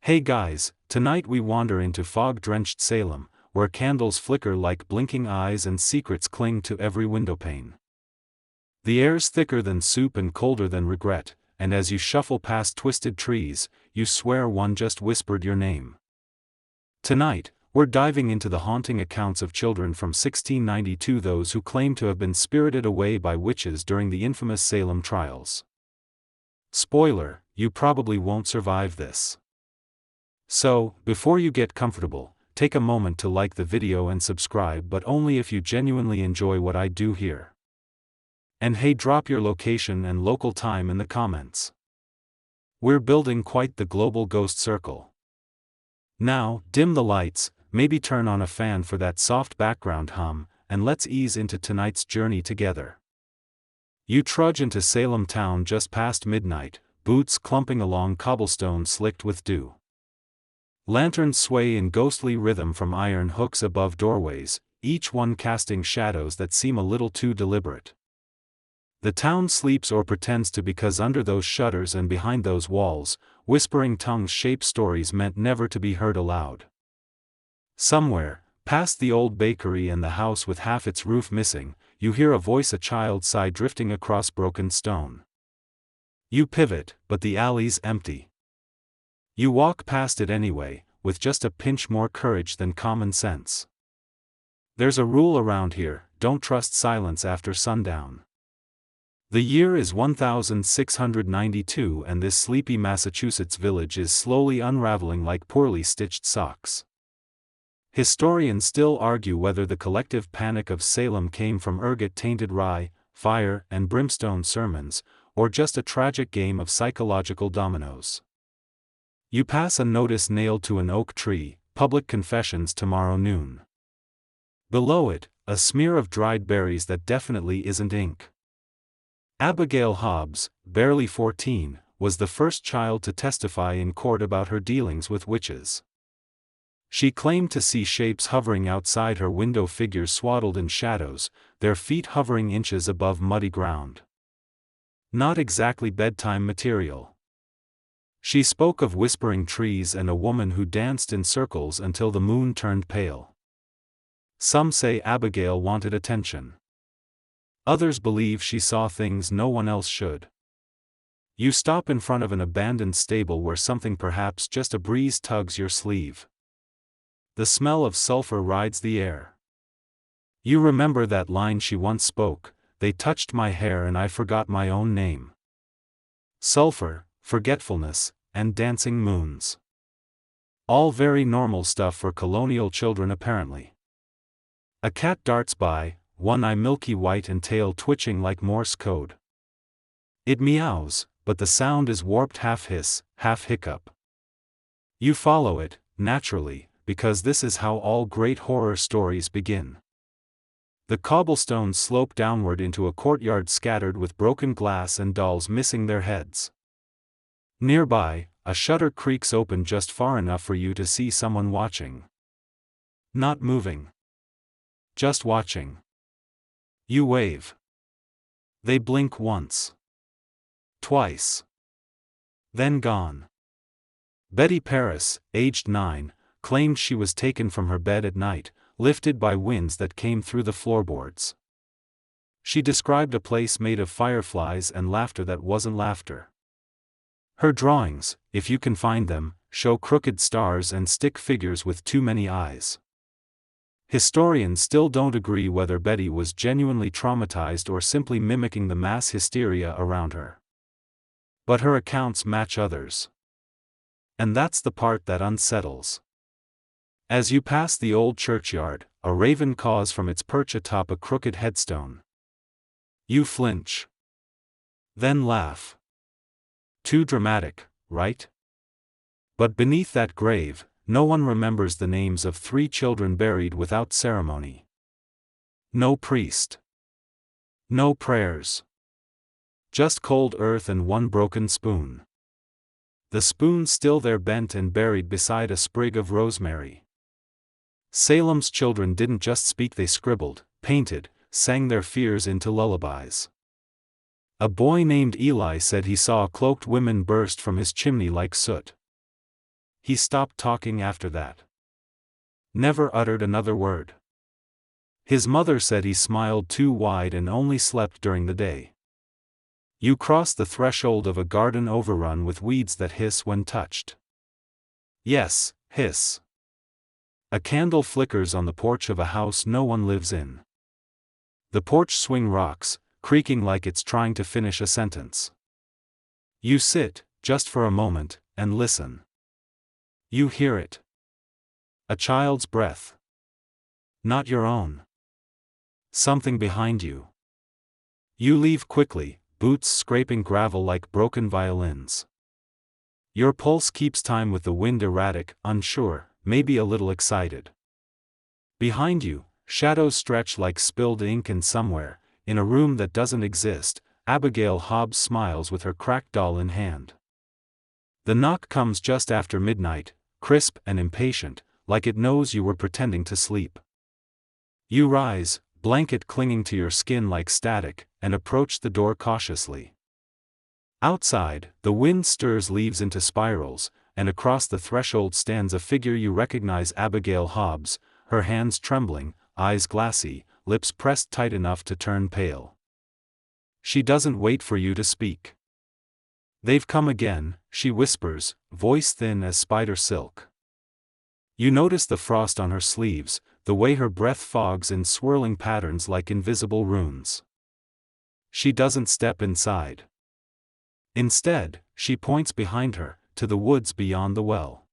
Hey guys, tonight we wander into fog-drenched Salem, where candles flicker like blinking eyes and secrets cling to every windowpane. The air's thicker than soup and colder than regret, and as you shuffle past twisted trees, you swear one just whispered your name. Tonight, we're diving into the haunting accounts of children from 1692, those who claim to have been spirited away by witches during the infamous Salem trials. Spoiler, you probably won't survive this. So, before you get comfortable, take a moment to like the video and subscribe, but only if you genuinely enjoy what I do here. And hey, drop your location and local time in the comments. We're building quite the global ghost circle. Now, dim the lights, maybe turn on a fan for that soft background hum, and let's ease into tonight's journey together. You trudge into Salem town just past midnight, boots clumping along cobblestone slicked with dew. Lanterns sway in ghostly rhythm from iron hooks above doorways, each one casting shadows that seem a little too deliberate. The town sleeps or pretends to, because under those shutters and behind those walls, whispering tongues shape stories meant never to be heard aloud. Somewhere, past the old bakery and the house with half its roof missing, you hear a voice, a child's sigh drifting across broken stone. You pivot, but the alley's empty. You walk past it anyway, with just a pinch more courage than common sense. There's a rule around here: don't trust silence after sundown. The year is 1692, and this sleepy Massachusetts village is slowly unraveling like poorly stitched socks. Historians still argue whether the collective panic of Salem came from ergot-tainted rye, fire, and brimstone sermons, or just a tragic game of psychological dominoes. You pass a notice nailed to an oak tree: public confessions tomorrow noon. Below it, a smear of dried berries that definitely isn't ink. Abigail Hobbs, barely 14, was the first child to testify in court about her dealings with witches. She claimed to see shapes hovering outside her window, figures swaddled in shadows, their feet hovering inches above muddy ground. Not exactly bedtime material. She spoke of whispering trees and a woman who danced in circles until the moon turned pale. Some say Abigail wanted attention. Others believe she saw things no one else should. You stop in front of an abandoned stable where something, perhaps just a breeze, tugs your sleeve. The smell of sulfur rides the air. You remember that line she once spoke: "They touched my hair and I forgot my own name." Sulfur, forgetfulness, and dancing moons. All very normal stuff for colonial children, apparently. A cat darts by, one eye milky white and tail twitching like Morse code. It meows, but the sound is warped, half hiss, half hiccup. You follow it, naturally, because this is how all great horror stories begin. The cobblestones slope downward into a courtyard scattered with broken glass and dolls missing their heads. Nearby, a shutter creaks open just far enough for you to see someone watching. Not moving. Just watching. You wave. They blink once. Twice. Then gone. Betty Paris, aged 9, claimed she was taken from her bed at night, lifted by winds that came through the floorboards. She described a place made of fireflies and laughter that wasn't laughter. Her drawings, if you can find them, show crooked stars and stick figures with too many eyes. Historians still don't agree whether Betty was genuinely traumatized or simply mimicking the mass hysteria around her. But her accounts match others. And that's the part that unsettles. As you pass the old churchyard, a raven caws from its perch atop a crooked headstone. You flinch. Then laugh. Too dramatic, right? But beneath that grave, no one remembers the names of 3 children buried without ceremony. No priest. No prayers. Just cold earth and one broken spoon. The spoon still there, bent and buried beside a sprig of rosemary. Salem's children didn't just speak, they scribbled, painted, sang their fears into lullabies. A boy named Eli said he saw cloaked women burst from his chimney like soot. he stopped talking after that. Never uttered another word. His mother said he smiled too wide and only slept during the day. You cross the threshold of a garden overrun with weeds that hiss when touched. Yes, hiss. A candle flickers on the porch of a house no one lives in. The porch swing rocks, creaking like it's trying to finish a sentence. You sit, just for a moment, and listen. You hear it. A child's breath. Not your own. Something behind you. You leave quickly, boots scraping gravel like broken violins. Your pulse keeps time with the wind, erratic, unsure, maybe a little excited. Behind you, shadows stretch like spilled ink, and somewhere, in a room that doesn't exist, Abigail Hobbs smiles with her cracked doll in hand. The knock comes just after midnight, crisp and impatient, like it knows you were pretending to sleep. You rise, blanket clinging to your skin like static, and approach the door cautiously. Outside, the wind stirs leaves into spirals, and across the threshold stands a figure you recognize, Abigail Hobbs, her hands trembling, eyes glassy, lips pressed tight enough to turn pale. She doesn't wait for you to speak. "They've come again," she whispers, voice thin as spider silk. You notice the frost on her sleeves, the way her breath fogs in swirling patterns like invisible runes. She doesn't step inside. Instead, she points behind her, to the woods beyond the well.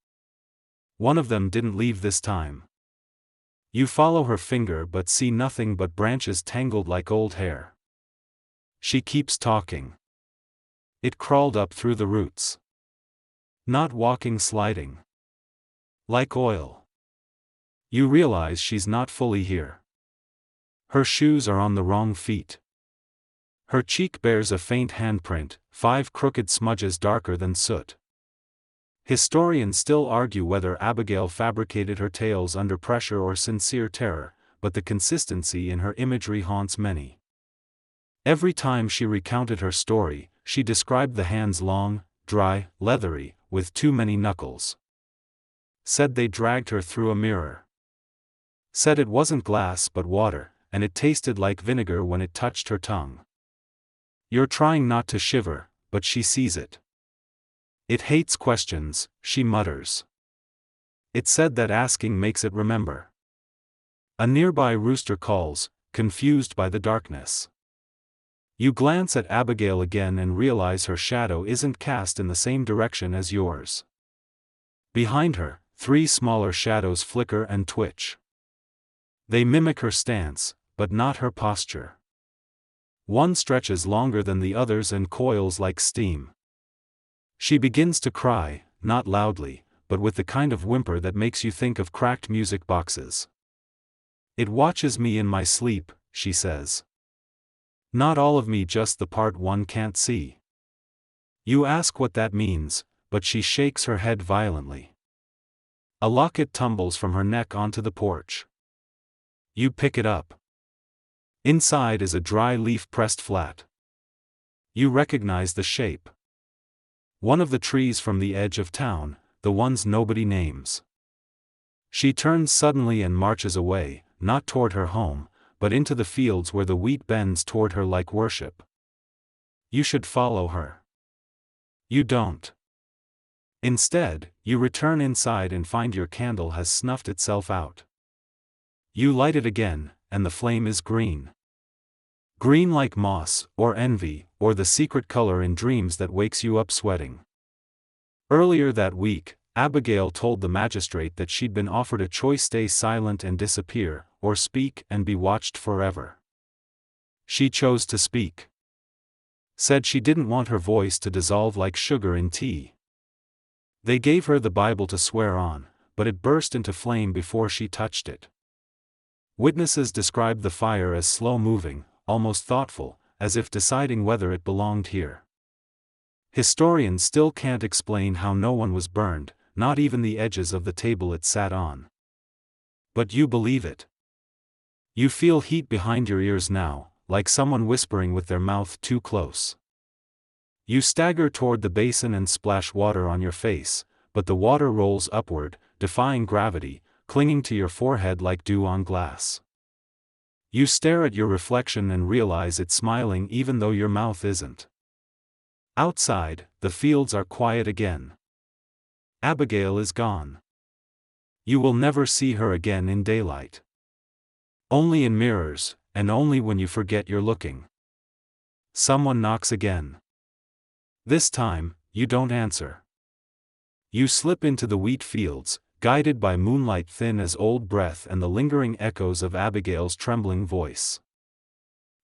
One of them didn't leave this time. You follow her finger but see nothing but branches tangled like old hair. She keeps talking. It crawled up through the roots. Not walking, sliding. Like oil. You realize she's not fully here. Her shoes are on the wrong feet. Her cheek bears a faint handprint, 5 crooked smudges darker than soot. Historians still argue whether Abigail fabricated her tales under pressure or sincere terror, but the consistency in her imagery haunts many. Every time she recounted her story, she described the hands long, dry, leathery, with too many knuckles. Said they dragged her through a mirror. Said it wasn't glass but water, and it tasted like vinegar when it touched her tongue. You're trying not to shiver, but she sees it. It hates questions, she mutters. It said that asking makes it remember. A nearby rooster calls, confused by the darkness. You glance at Abigail again and realize her shadow isn't cast in the same direction as yours. Behind her, 3 smaller shadows flicker and twitch. They mimic her stance, but not her posture. One stretches longer than the others and coils like steam. She begins to cry, not loudly, but with the kind of whimper that makes you think of cracked music boxes. "It watches me in my sleep," she says. "Not all of me, just the part one can't see." You ask what that means, but she shakes her head violently. A locket tumbles from her neck onto the porch. You pick it up. Inside is a dry leaf pressed flat. You recognize the shape. One of the trees from the edge of town, the ones nobody names. She turns suddenly and marches away, not toward her home, but into the fields where the wheat bends toward her like worship. You should follow her. You don't. Instead, you return inside and find your candle has snuffed itself out. You light it again, and the flame is green. Green like moss, or envy, or the secret color in dreams that wakes you up sweating. Earlier that week, Abigail told the magistrate that she'd been offered a choice: stay silent and disappear, or speak and be watched forever. She chose to speak. Said she didn't want her voice to dissolve like sugar in tea. They gave her the Bible to swear on, but it burst into flame before she touched it. Witnesses described the fire as slow-moving, almost thoughtful, as if deciding whether it belonged here. Historians still can't explain how no one was burned, not even the edges of the table it sat on. But you believe it. You feel heat behind your ears now, like someone whispering with their mouth too close. You stagger toward the basin and splash water on your face, but the water rolls upward, defying gravity, clinging to your forehead like dew on glass. You stare at your reflection and realize it's smiling even though your mouth isn't. Outside, the fields are quiet again. Abigail is gone. You will never see her again in daylight. Only in mirrors, and only when you forget you're looking. Someone knocks again. This time, you don't answer. You slip into the wheat fields, guided by moonlight thin as old breath and the lingering echoes of Abigail's trembling voice.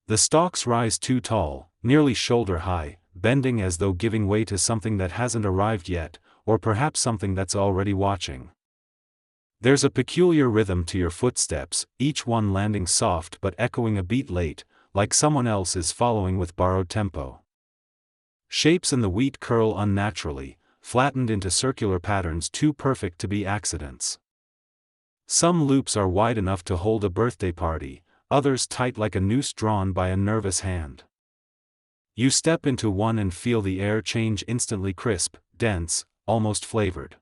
The stalks rise too tall, nearly shoulder-high, bending as though giving way to something that hasn't arrived yet, or perhaps something that's already watching. There's a peculiar rhythm to your footsteps, each one landing soft but echoing a beat late, like someone else is following with borrowed tempo. Shapes in the wheat curl unnaturally, flattened into circular patterns too perfect to be accidents. Some loops are wide enough to hold a birthday party, others tight like a noose drawn by a nervous hand. You step into one and feel the air change instantly crisp, dense, almost flavored.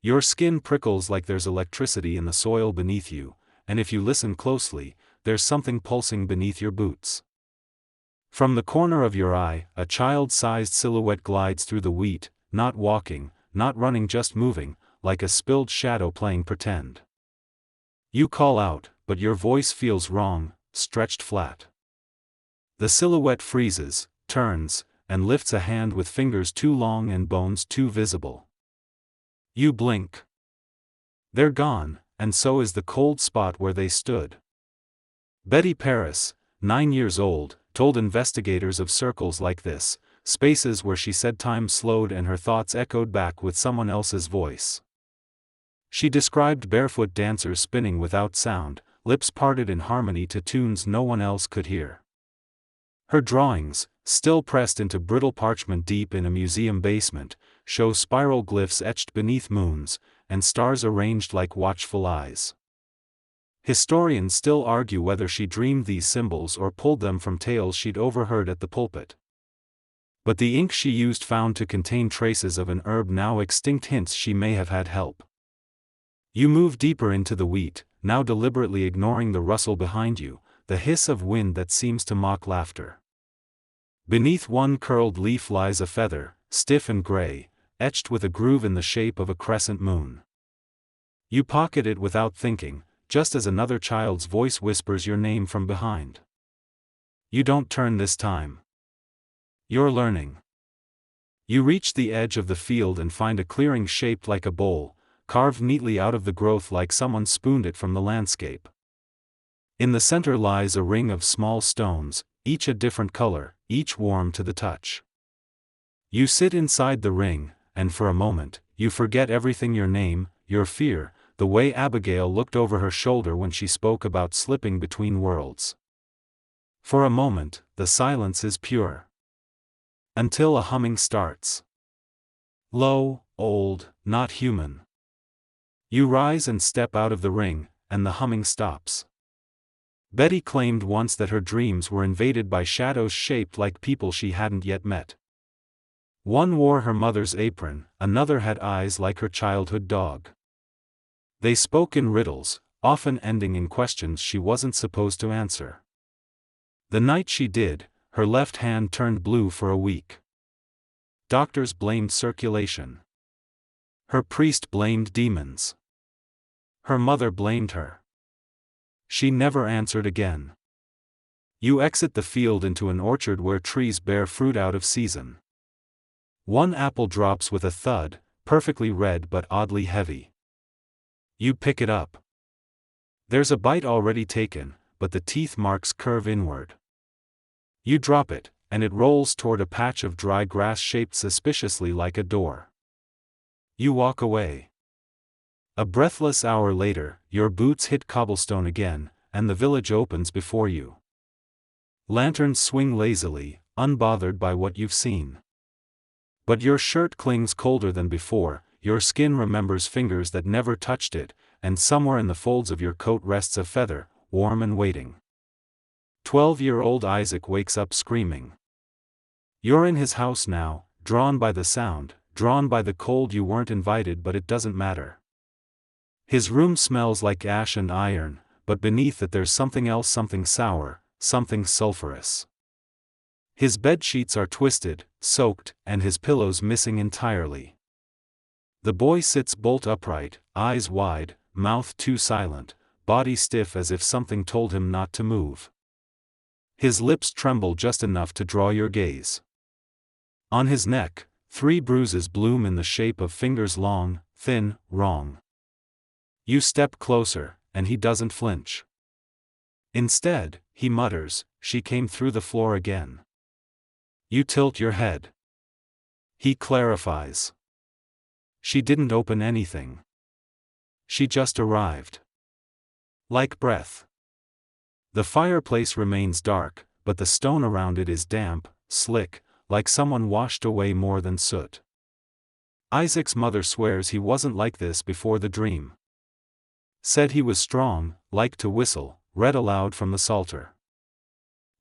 Your skin prickles like there's electricity in the soil beneath you, and if you listen closely, there's something pulsing beneath your boots. From the corner of your eye, a child-sized silhouette glides through the wheat, not walking, not running, just moving, like a spilled shadow playing pretend. You call out, but your voice feels wrong, stretched flat. The silhouette freezes, turns, and lifts a hand with fingers too long and bones too visible. You blink. They're gone, and so is the cold spot where they stood. Betty Paris, 9 years old, told investigators of circles like this, spaces where she said time slowed and her thoughts echoed back with someone else's voice. She described barefoot dancers spinning without sound, lips parted in harmony to tunes no one else could hear. Her drawings, still pressed into brittle parchment deep in a museum basement, show spiral glyphs etched beneath moons, and stars arranged like watchful eyes. Historians still argue whether she dreamed these symbols or pulled them from tales she'd overheard at the pulpit. But the ink she used found to contain traces of an herb now extinct hints she may have had help. You move deeper into the wheat, now deliberately ignoring the rustle behind you, the hiss of wind that seems to mock laughter. Beneath one curled leaf lies a feather, stiff and gray, etched with a groove in the shape of a crescent moon. You pocket it without thinking, just as another child's voice whispers your name from behind. You don't turn this time. You're learning. You reach the edge of the field and find a clearing shaped like a bowl, carved neatly out of the growth like someone spooned it from the landscape. In the center lies a ring of small stones, each a different color, each warm to the touch. You sit inside the ring, and for a moment, you forget everything: your name, your fear, the way Abigail looked over her shoulder when she spoke about slipping between worlds. For a moment, the silence is pure. Until a humming starts. Low, old, not human. You rise and step out of the ring, and the humming stops. Betty claimed once that her dreams were invaded by shadows shaped like people she hadn't yet met. One wore her mother's apron, another had eyes like her childhood dog. They spoke in riddles, often ending in questions she wasn't supposed to answer. The night she did, her left hand turned blue for a week. Doctors blamed circulation. Her priest blamed demons. Her mother blamed her. She never answered again. You exit the field into an orchard where trees bear fruit out of season. One apple drops with a thud, perfectly red but oddly heavy. You pick it up. There's a bite already taken, but the teeth marks curve inward. You drop it, and it rolls toward a patch of dry grass shaped suspiciously like a door. You walk away. A breathless hour later, your boots hit cobblestone again, and the village opens before you. Lanterns swing lazily, unbothered by what you've seen. But your shirt clings colder than before, your skin remembers fingers that never touched it, and somewhere in the folds of your coat rests a feather, warm and waiting. 12-year-old Isaac wakes up screaming. You're in his house now, drawn by the sound, drawn by the cold. You weren't invited, but it doesn't matter. His room smells like ash and iron, but beneath it there's something else, something sour, something sulphurous. His bed sheets are twisted, soaked, and his pillows missing entirely. The boy sits bolt upright, eyes wide, mouth too silent, body stiff as if something told him not to move. His lips tremble just enough to draw your gaze. On his neck, 3 bruises bloom in the shape of fingers, long, thin, wrong. You step closer, and he doesn't flinch. Instead, he mutters, "She came through the floor again." You tilt your head. He clarifies. "She didn't open anything. She just arrived." Like breath. The fireplace remains dark, but the stone around it is damp, slick, like someone washed away more than soot. Isaac's mother swears he wasn't like this before the dream. Said he was strong, liked to whistle, read aloud from the Psalter.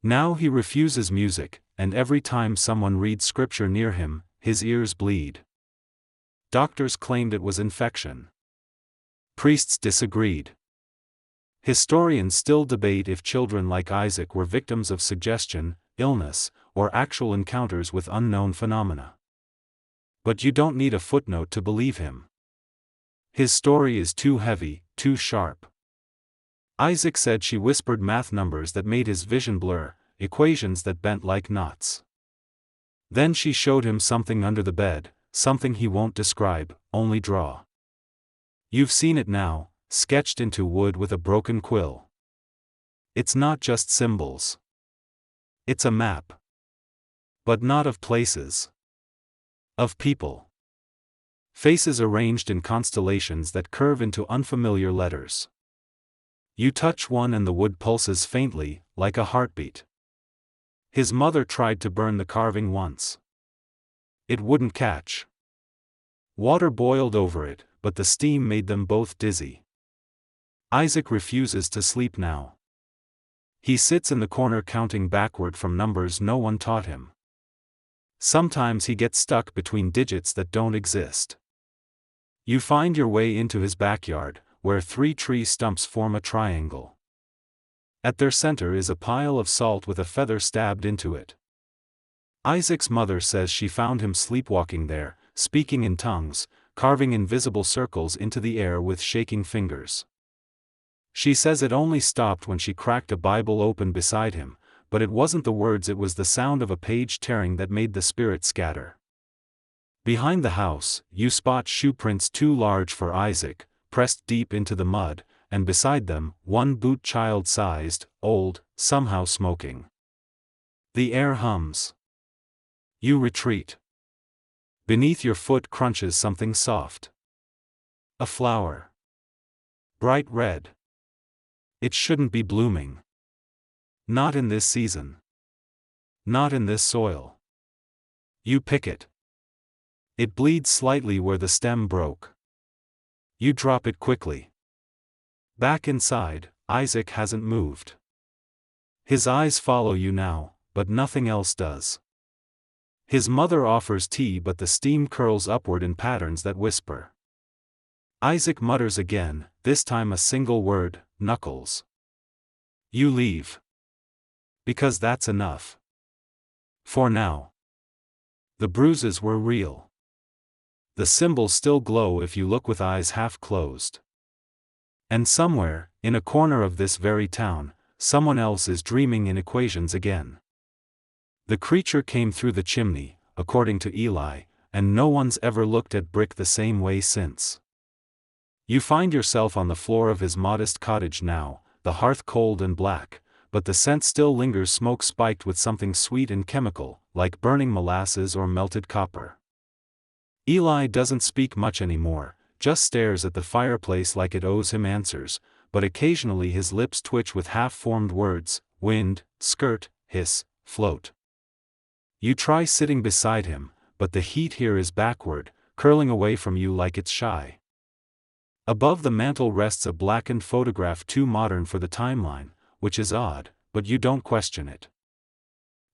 Now he refuses music, and every time someone reads scripture near him, his ears bleed. Doctors claimed it was infection. Priests disagreed. Historians still debate if children like Isaac were victims of suggestion, illness, or actual encounters with unknown phenomena. But you don't need a footnote to believe him. His story is too heavy, too sharp. Isaac said she whispered math numbers that made his vision blur, equations that bent like knots. Then she showed him something under the bed, something he won't describe, only draw. You've seen it now, sketched into wood with a broken quill. It's not just symbols. It's a map. But not of places. Of people. Faces arranged in constellations that curve into unfamiliar letters. You touch one and the wood pulses faintly, like a heartbeat. His mother tried to burn the carving once. It wouldn't catch. Water boiled over it, but the steam made them both dizzy. Isaac refuses to sleep now. He sits in the corner counting backward from numbers no one taught him. Sometimes he gets stuck between digits that don't exist. You find your way into his backyard, where 3 tree stumps form a triangle. At their center is a pile of salt with a feather stabbed into it. Isaac's mother says she found him sleepwalking there, speaking in tongues, carving invisible circles into the air with shaking fingers. She says it only stopped when she cracked a Bible open beside him, but it wasn't the words, it was the sound of a page tearing that made the spirit scatter. Behind the house, you spot shoe prints too large for Isaac, pressed deep into the mud, and beside them, one boot child-sized, old, somehow smoking. The air hums. You retreat. Beneath your foot crunches something soft. A flower. Bright red. It shouldn't be blooming. Not in this season. Not in this soil. You pick it. It bleeds slightly where the stem broke. You drop it quickly. Back inside, Isaac hasn't moved. His eyes follow you now, but nothing else does. His mother offers tea, but the steam curls upward in patterns that whisper. Isaac mutters again, this time a single word, knuckles. You leave. Because that's enough. For now. The bruises were real. The symbols still glow if you look with eyes half closed. And somewhere, in a corner of this very town, someone else is dreaming in equations again. The creature came through the chimney, according to Eli, and no one's ever looked at brick the same way since. You find yourself on the floor of his modest cottage now, the hearth cold and black, but the scent still lingers, smoke spiked with something sweet and chemical, like burning molasses or melted copper. Eli doesn't speak much anymore, just stares at the fireplace like it owes him answers, but occasionally his lips twitch with half-formed words: wind, skirt, hiss, float. You try sitting beside him, but the heat here is backward, curling away from you like it's shy. Above the mantel rests a blackened photograph too modern for the timeline, which is odd, but you don't question it.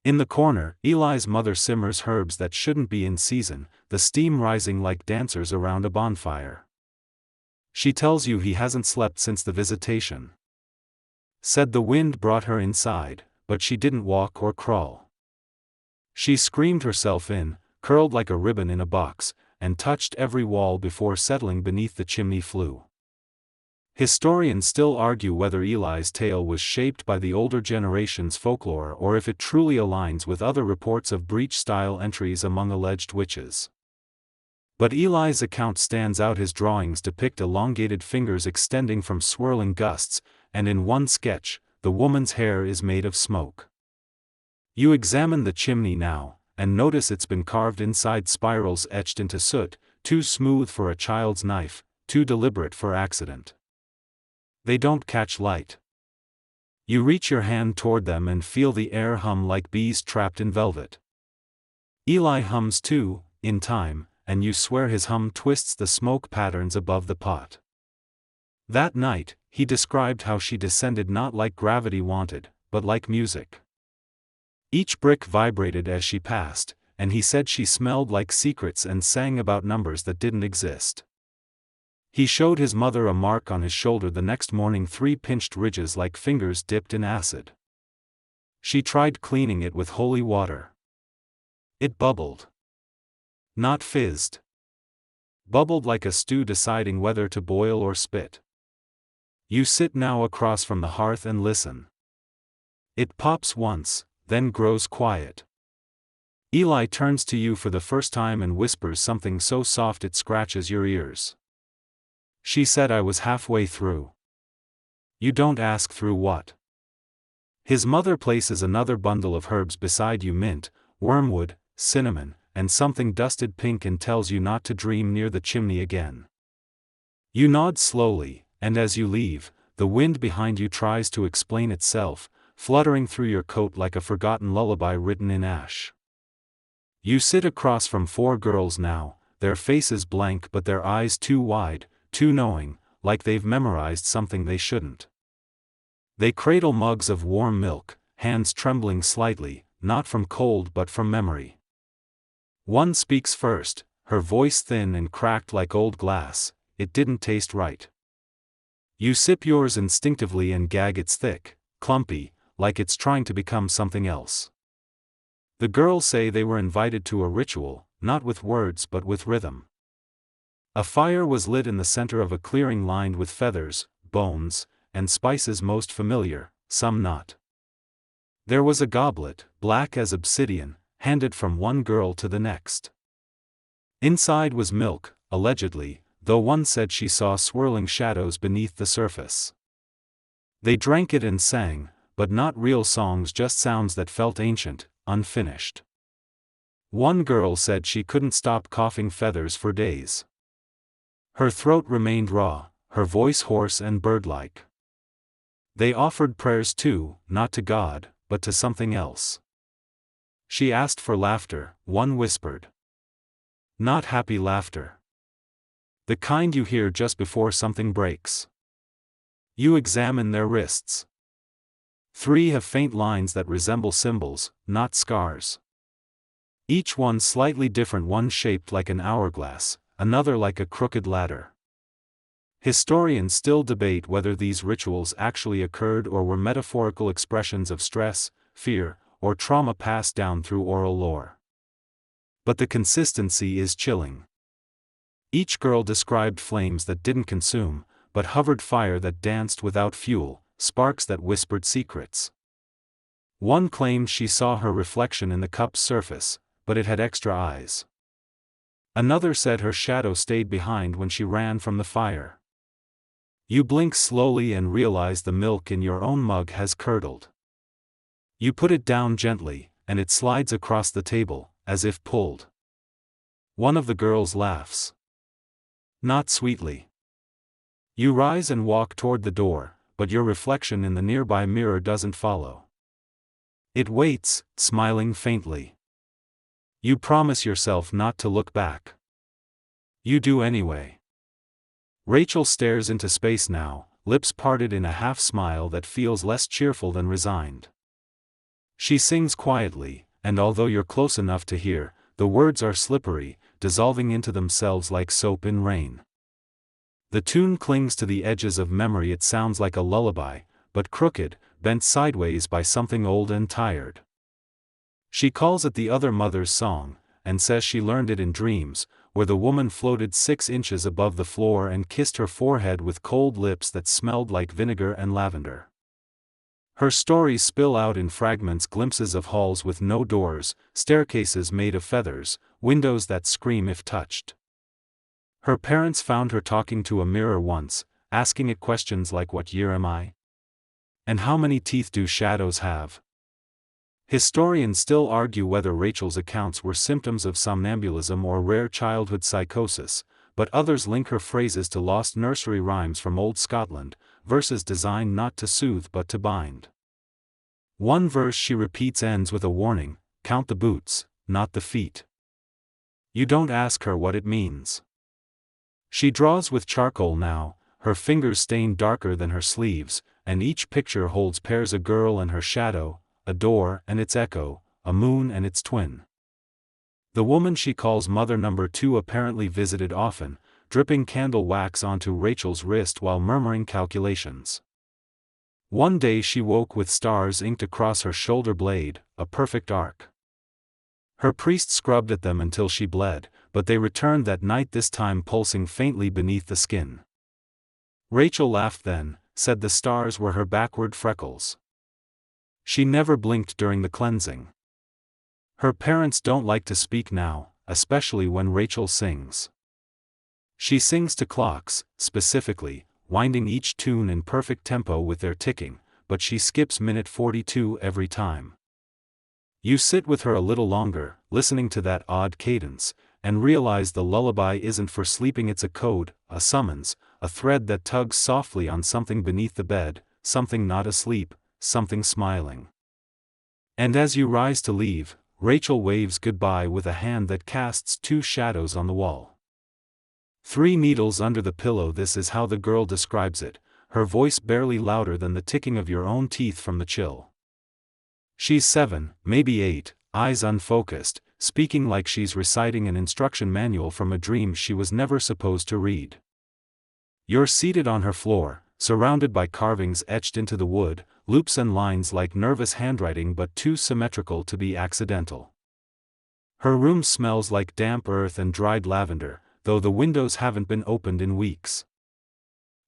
In the corner, Eli's mother simmers herbs that shouldn't be in season, the steam rising like dancers around a bonfire. She tells you he hasn't slept since the visitation. Said the wind brought her inside, but she didn't walk or crawl. She screamed herself in, curled like a ribbon in a box, and touched every wall before settling beneath the chimney flue. Historians still argue whether Eli's tale was shaped by the older generation's folklore or if it truly aligns with other reports of breach-style entries among alleged witches. But Eli's account stands out. His drawings depict elongated fingers extending from swirling gusts, and in one sketch, the woman's hair is made of smoke. You examine the chimney now, and notice it's been carved inside spirals etched into soot, too smooth for a child's knife, too deliberate for accident. They don't catch light. You reach your hand toward them and feel the air hum like bees trapped in velvet. Eli hums too, in time, and you swear his hum twists the smoke patterns above the pot. That night, he described how she descended not like gravity wanted, but like music. Each brick vibrated as she passed, and he said she smelled like secrets and sang about numbers that didn't exist. He showed his mother a mark on his shoulder the next morning, 3 pinched ridges like fingers dipped in acid. She tried cleaning it with holy water. It bubbled. Not fizzed. Bubbled like a stew deciding whether to boil or spit. You sit now across from the hearth and listen. It pops once, then grows quiet. Eli turns to you for the first time and whispers something so soft it scratches your ears. She said I was halfway through. You don't ask through what. His mother places another bundle of herbs beside you: mint, wormwood, cinnamon, and something dusted pink, and tells you not to dream near the chimney again. You nod slowly, and as you leave, the wind behind you tries to explain itself, fluttering through your coat like a forgotten lullaby written in ash. You sit across from 4 girls now, their faces blank but their eyes too wide, too knowing, like they've memorized something they shouldn't. They cradle mugs of warm milk, hands trembling slightly, not from cold but from memory. One speaks first, her voice thin and cracked like old glass. It didn't taste right. You sip yours instinctively and gag. It's thick, clumpy, like it's trying to become something else. The girls say they were invited to a ritual, not with words but with rhythm. A fire was lit in the center of a clearing lined with feathers, bones, and spices, most familiar, some not. There was a goblet, black as obsidian, handed from one girl to the next. Inside was milk, allegedly, though one said she saw swirling shadows beneath the surface. They drank it and sang, but not real songs, just sounds that felt ancient, unfinished. One girl said she couldn't stop coughing feathers for days. Her throat remained raw, her voice hoarse and bird-like. They offered prayers too, not to God, but to something else. She asked for laughter, one whispered. Not happy laughter. The kind you hear just before something breaks. You examine their wrists. 3 have faint lines that resemble symbols, not scars. Each one slightly different, one shaped like an hourglass, another like a crooked ladder. Historians still debate whether these rituals actually occurred or were metaphorical expressions of stress, fear, or trauma passed down through oral lore. But the consistency is chilling. Each girl described flames that didn't consume, but hovered, fire that danced without fuel, sparks that whispered secrets. One claimed she saw her reflection in the cup's surface, but it had extra eyes. Another said her shadow stayed behind when she ran from the fire. You blink slowly and realize the milk in your own mug has curdled. You put it down gently, and it slides across the table, as if pulled. One of the girls laughs. Not sweetly. You rise and walk toward the door, but your reflection in the nearby mirror doesn't follow. It waits, smiling faintly. You promise yourself not to look back. You do anyway. Rachel stares into space now, lips parted in a half-smile that feels less cheerful than resigned. She sings quietly, and although you're close enough to hear, the words are slippery, dissolving into themselves like soap in rain. The tune clings to the edges of memory. It sounds like a lullaby, but crooked, bent sideways by something old and tired. She calls it the other mother's song, and says she learned it in dreams, where the woman floated 6 inches above the floor and kissed her forehead with cold lips that smelled like vinegar and lavender. Her stories spill out in fragments, glimpses of halls with no doors, staircases made of feathers, windows that scream if touched. Her parents found her talking to a mirror once, asking it questions like, "What year am I? And how many teeth do shadows have?" Historians still argue whether Rachel's accounts were symptoms of somnambulism or rare childhood psychosis, but others link her phrases to lost nursery rhymes from old Scotland, verses designed not to soothe but to bind. One verse she repeats ends with a warning: "Count the boots, not the feet." You don't ask her what it means. She draws with charcoal now, her fingers stained darker than her sleeves, and each picture holds pairs: a girl and her shadow, a door and its echo, a moon and its twin. The woman she calls Mother Number 2 apparently visited often, dripping candle wax onto Rachel's wrist while murmuring calculations. One day she woke with stars inked across her shoulder blade, a perfect arc. Her priest scrubbed at them until she bled, but they returned that night, this time pulsing faintly beneath the skin. Rachel laughed then, said the stars were her backward freckles. She never blinked during the cleansing. Her parents don't like to speak now, especially when Rachel sings. She sings to clocks, specifically, winding each tune in perfect tempo with their ticking, but she skips minute 42 every time. You sit with her a little longer, listening to that odd cadence, and realize the lullaby isn't for sleeping. It's a code, a summons, a thread that tugs softly on something beneath the bed, something not asleep, something smiling. And as you rise to leave, Rachel waves goodbye with a hand that casts 2 shadows on the wall. 3 needles under the pillow. This is how the girl describes it, her voice barely louder than the ticking of your own teeth from the chill. She's 7, maybe 8, eyes unfocused, speaking like she's reciting an instruction manual from a dream she was never supposed to read. You're seated on her floor, surrounded by carvings etched into the wood, loops and lines like nervous handwriting but too symmetrical to be accidental. Her room smells like damp earth and dried lavender, though the windows haven't been opened in weeks.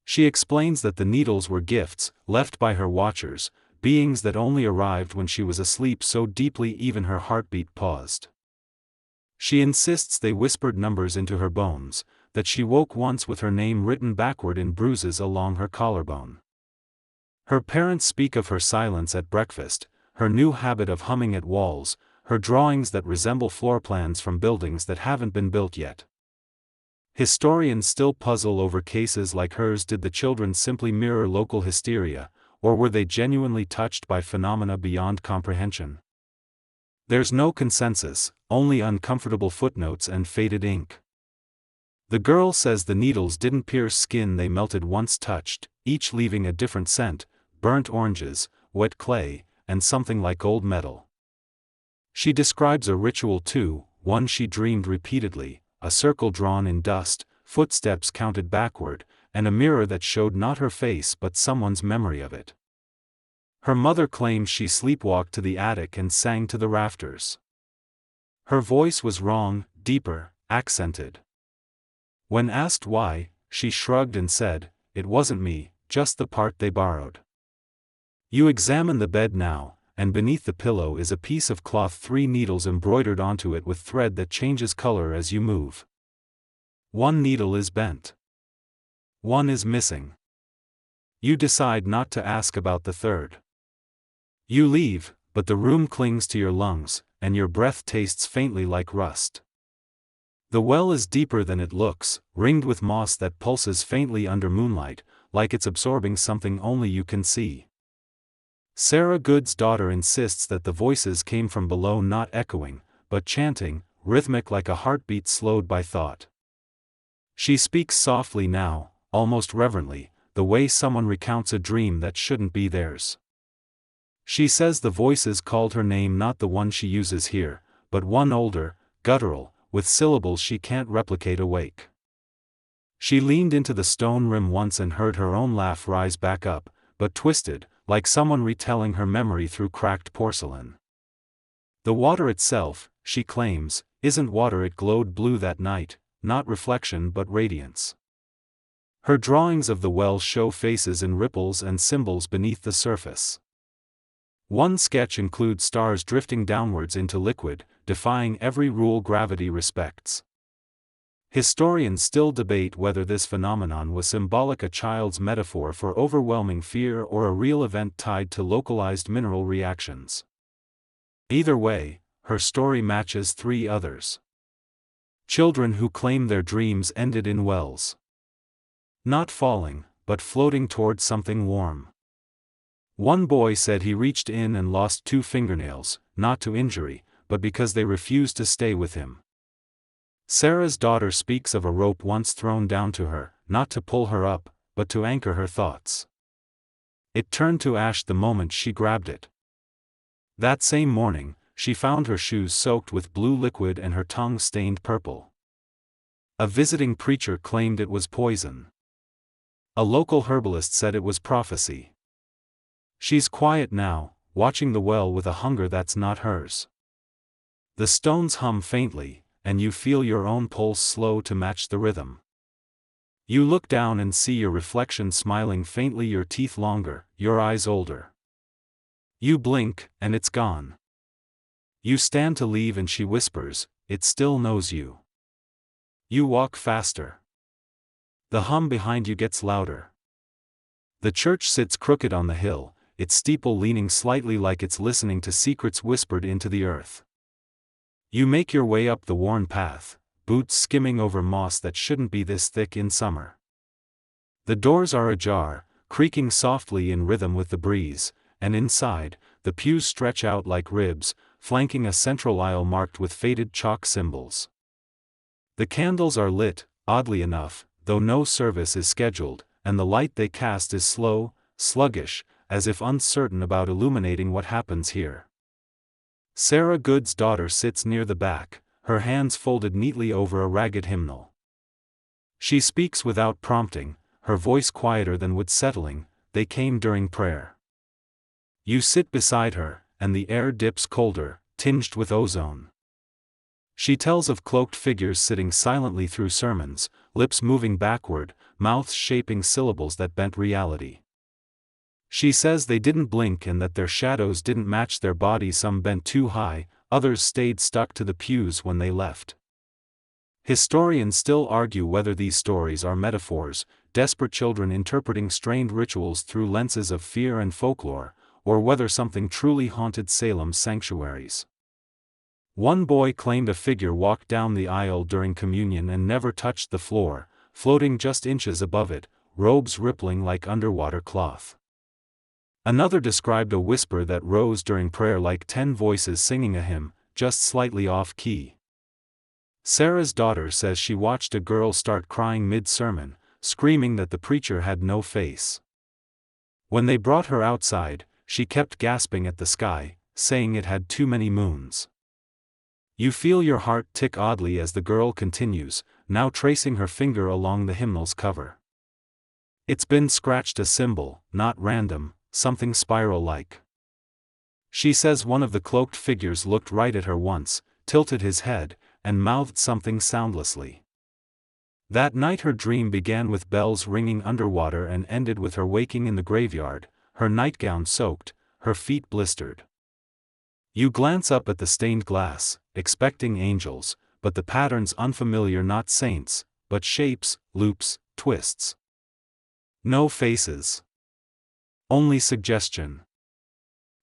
She explains that the needles were gifts, left by her watchers, beings that only arrived when she was asleep so deeply even her heartbeat paused. She insists they whispered numbers into her bones, that she woke once with her name written backward in bruises along her collarbone. Her parents speak of her silence at breakfast, her new habit of humming at walls, her drawings that resemble floor plans from buildings that haven't been built yet. Historians still puzzle over cases like hers. Did the children simply mirror local hysteria, or were they genuinely touched by phenomena beyond comprehension? There's no consensus, only uncomfortable footnotes and faded ink. The girl says the needles didn't pierce skin, they melted once touched, each leaving a different scent: burnt oranges, wet clay, and something like old metal. She describes a ritual too, one she dreamed repeatedly: a circle drawn in dust, footsteps counted backward, and a mirror that showed not her face but someone's memory of it. Her mother claims she sleepwalked to the attic and sang to the rafters. Her voice was wrong, deeper, accented. When asked why, she shrugged and said, "It wasn't me, just the part they borrowed." You examine the bed now, and beneath the pillow is a piece of cloth, 3 needles embroidered onto it with thread that changes color as you move. 1 needle is bent. 1 is missing. You decide not to ask about the 3rd. You leave, but the room clings to your lungs, and your breath tastes faintly like rust. The well is deeper than it looks, ringed with moss that pulses faintly under moonlight, like it's absorbing something only you can see. Sarah Good's daughter insists that the voices came from below, not echoing, but chanting, rhythmic like a heartbeat slowed by thought. She speaks softly now, almost reverently, the way someone recounts a dream that shouldn't be theirs. She says the voices called her name, not the one she uses here, but one older, guttural, with syllables she can't replicate awake. She leaned into the stone rim once and heard her own laugh rise back up, but twisted, like someone retelling her memory through cracked porcelain. The water itself, she claims, isn't water. It glowed blue that night, not reflection but radiance. Her drawings of the well show faces in ripples and symbols beneath the surface. One sketch includes stars drifting downwards into liquid, defying every rule gravity respects. Historians still debate whether this phenomenon was symbolic, a child's metaphor for overwhelming fear, or a real event tied to localized mineral reactions. Either way, her story matches 3 others. Children who claim their dreams ended in wells. Not falling, but floating toward something warm. One boy said he reached in and lost 2 fingernails, not to injury, but because they refused to stay with him. Sarah's daughter speaks of a rope once thrown down to her, not to pull her up, but to anchor her thoughts. It turned to ash the moment she grabbed it. That same morning, she found her shoes soaked with blue liquid and her tongue stained purple. A visiting preacher claimed it was poison. A local herbalist said it was prophecy. She's quiet now, watching the well with a hunger that's not hers. The stones hum faintly, and you feel your own pulse slow to match the rhythm. You look down and see your reflection smiling faintly, your teeth longer, your eyes older. You blink, and it's gone. You stand to leave and she whispers, "It still knows you." You walk faster. The hum behind you gets louder. The church sits crooked on the hill, its steeple leaning slightly like it's listening to secrets whispered into the earth. You make your way up the worn path, boots skimming over moss that shouldn't be this thick in summer. The doors are ajar, creaking softly in rhythm with the breeze, and inside, the pews stretch out like ribs, flanking a central aisle marked with faded chalk symbols. The candles are lit, oddly enough, though no service is scheduled, and the light they cast is slow, sluggish, as if uncertain about illuminating what happens here. Sarah Good's daughter sits near the back, her hands folded neatly over a ragged hymnal. She speaks without prompting, her voice quieter than wood settling. They came during prayer. You sit beside her, and the air dips colder, tinged with ozone. She tells of cloaked figures sitting silently through sermons, lips moving backward, mouths shaping syllables that bent reality. She says they didn't blink and that their shadows didn't match their bodies. Some bent too high, others stayed stuck to the pews when they left. Historians still argue whether these stories are metaphors, desperate children interpreting strained rituals through lenses of fear and folklore, or whether something truly haunted Salem's sanctuaries. One boy claimed a figure walked down the aisle during communion and never touched the floor, floating just inches above it, robes rippling like underwater cloth. Another described a whisper that rose during prayer like 10 voices singing a hymn, just slightly off-key. Sarah's daughter says she watched a girl start crying mid-sermon, screaming that the preacher had no face. When they brought her outside, she kept gasping at the sky, saying it had too many moons. You feel your heart tick oddly as the girl continues, now tracing her finger along the hymnal's cover. It's been scratched, a symbol, not random, something spiral-like. She says one of the cloaked figures looked right at her once, tilted his head, and mouthed something soundlessly. That night her dream began with bells ringing underwater and ended with her waking in the graveyard, her nightgown soaked, her feet blistered. You glance up at the stained glass, expecting angels, but the pattern's unfamiliar, not saints, but shapes, loops, twists. No faces. Only suggestion.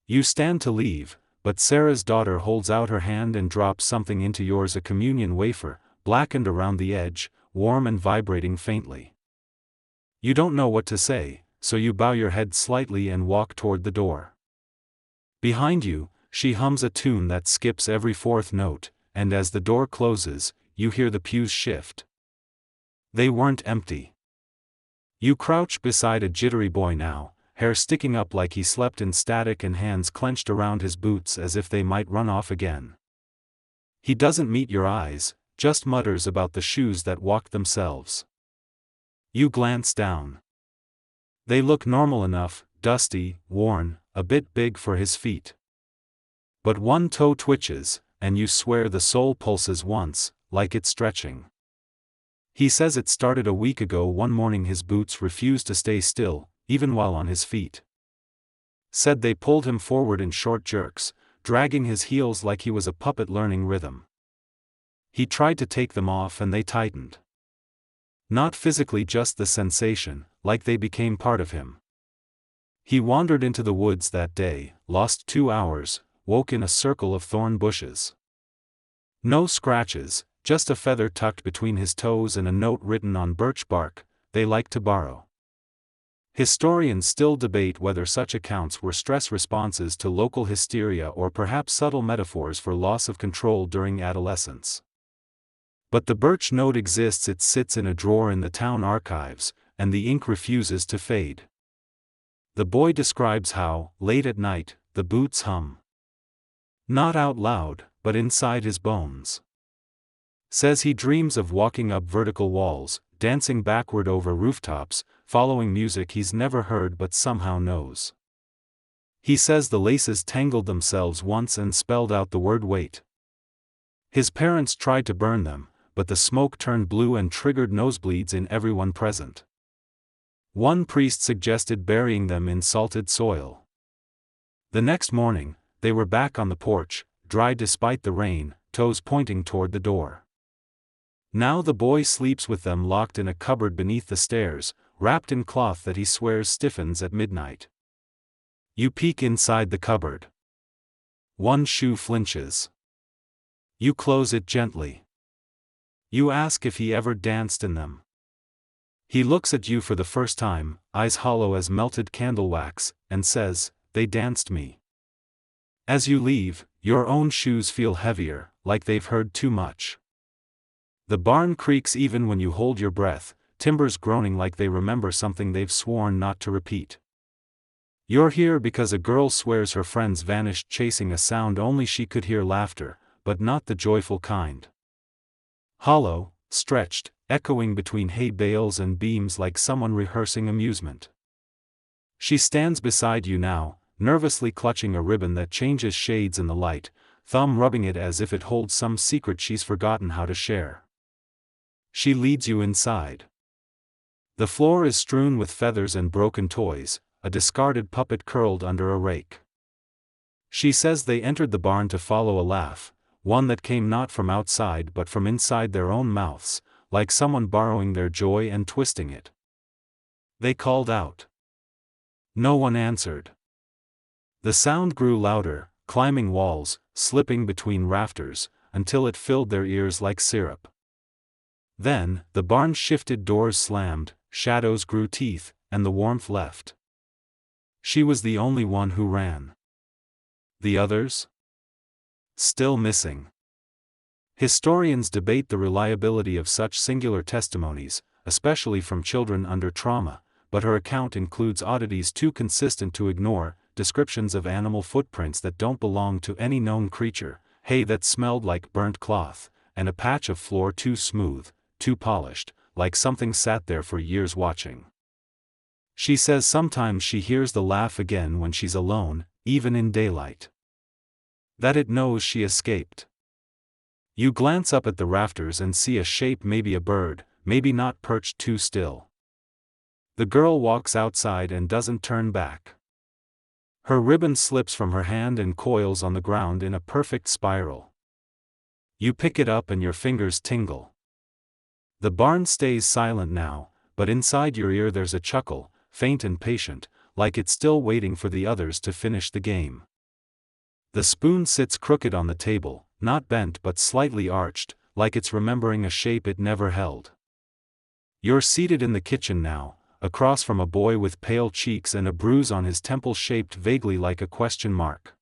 You stand to leave, but Sarah's daughter holds out her hand and drops something into yours, a communion wafer, blackened around the edge, warm and vibrating faintly. You don't know what to say, so you bow your head slightly and walk toward the door. Behind you, she hums a tune that skips every 4th note, and as the door closes, you hear the pews shift. They weren't empty. You crouch beside a jittery boy now, hair sticking up like he slept in static and hands clenched around his boots as if they might run off again. He doesn't meet your eyes, just mutters about the shoes that walked themselves. You glance down. They look normal enough, dusty, worn, a bit big for his feet. But one toe twitches, and you swear the sole pulses once, like it's stretching. He says it started a week ago. One morning his boots refused to stay still, even while on his feet. Said they pulled him forward in short jerks, dragging his heels like he was a puppet learning rhythm. He tried to take them off and they tightened. Not physically, just the sensation, like they became part of him. He wandered into the woods that day, lost 2 hours, woke in a circle of thorn bushes. No scratches, just a feather tucked between his toes and a note written on birch bark, "They like to borrow." Historians still debate whether such accounts were stress responses to local hysteria or perhaps subtle metaphors for loss of control during adolescence. But the birch note exists. It sits in a drawer in the town archives, and the ink refuses to fade. The boy describes how, late at night, the boots hum. Not out loud, but inside his bones. Says he dreams of walking up vertical walls, dancing backward over rooftops, following music he's never heard but somehow knows. He says the laces tangled themselves once and spelled out the word wait. His parents tried to burn them, but the smoke turned blue and triggered nosebleeds in everyone present. One priest suggested burying them in salted soil. The next morning, they were back on the porch, dry despite the rain, toes pointing toward the door. Now the boy sleeps with them locked in a cupboard beneath the stairs, wrapped in cloth that he swears stiffens at midnight. You peek inside the cupboard. One shoe flinches. You close it gently. You ask if he ever danced in them. He looks at you for the first time, eyes hollow as melted candle wax, and says, "They danced me." As you leave, your own shoes feel heavier, like they've heard too much. The barn creaks even when you hold your breath, timbers groaning like they remember something they've sworn not to repeat. You're here because a girl swears her friends vanished chasing a sound only she could hear, laughter, but not the joyful kind. Hollow, stretched, echoing between hay bales and beams like someone rehearsing amusement. She stands beside you now, nervously clutching a ribbon that changes shades in the light, thumb rubbing it as if it holds some secret she's forgotten how to share. She leads you inside. The floor is strewn with feathers and broken toys, a discarded puppet curled under a rake. She says they entered the barn to follow a laugh, one that came not from outside but from inside their own mouths, like someone borrowing their joy and twisting it. They called out. No one answered. The sound grew louder, climbing walls, slipping between rafters, until it filled their ears like syrup. Then, the barn shifted, doors slammed, shadows grew teeth, and the warmth left. She was the only one who ran. The others? Still missing. Historians debate the reliability of such singular testimonies, especially from children under trauma, but her account includes oddities too consistent to ignore, descriptions of animal footprints that don't belong to any known creature, hay that smelled like burnt cloth, and a patch of floor too smooth, too polished, like something sat there for years watching. She says sometimes she hears the laugh again when she's alone, even in daylight. That it knows she escaped. You glance up at the rafters and see a shape, maybe a bird, maybe not, perched too still. The girl walks outside and doesn't turn back. Her ribbon slips from her hand and coils on the ground in a perfect spiral. You pick it up and your fingers tingle. The barn stays silent now, but inside your ear there's a chuckle, faint and patient, like it's still waiting for the others to finish the game. The spoon sits crooked on the table, not bent but slightly arched, like it's remembering a shape it never held. You're seated in the kitchen now, across from a boy with pale cheeks and a bruise on his temple shaped vaguely like a question mark.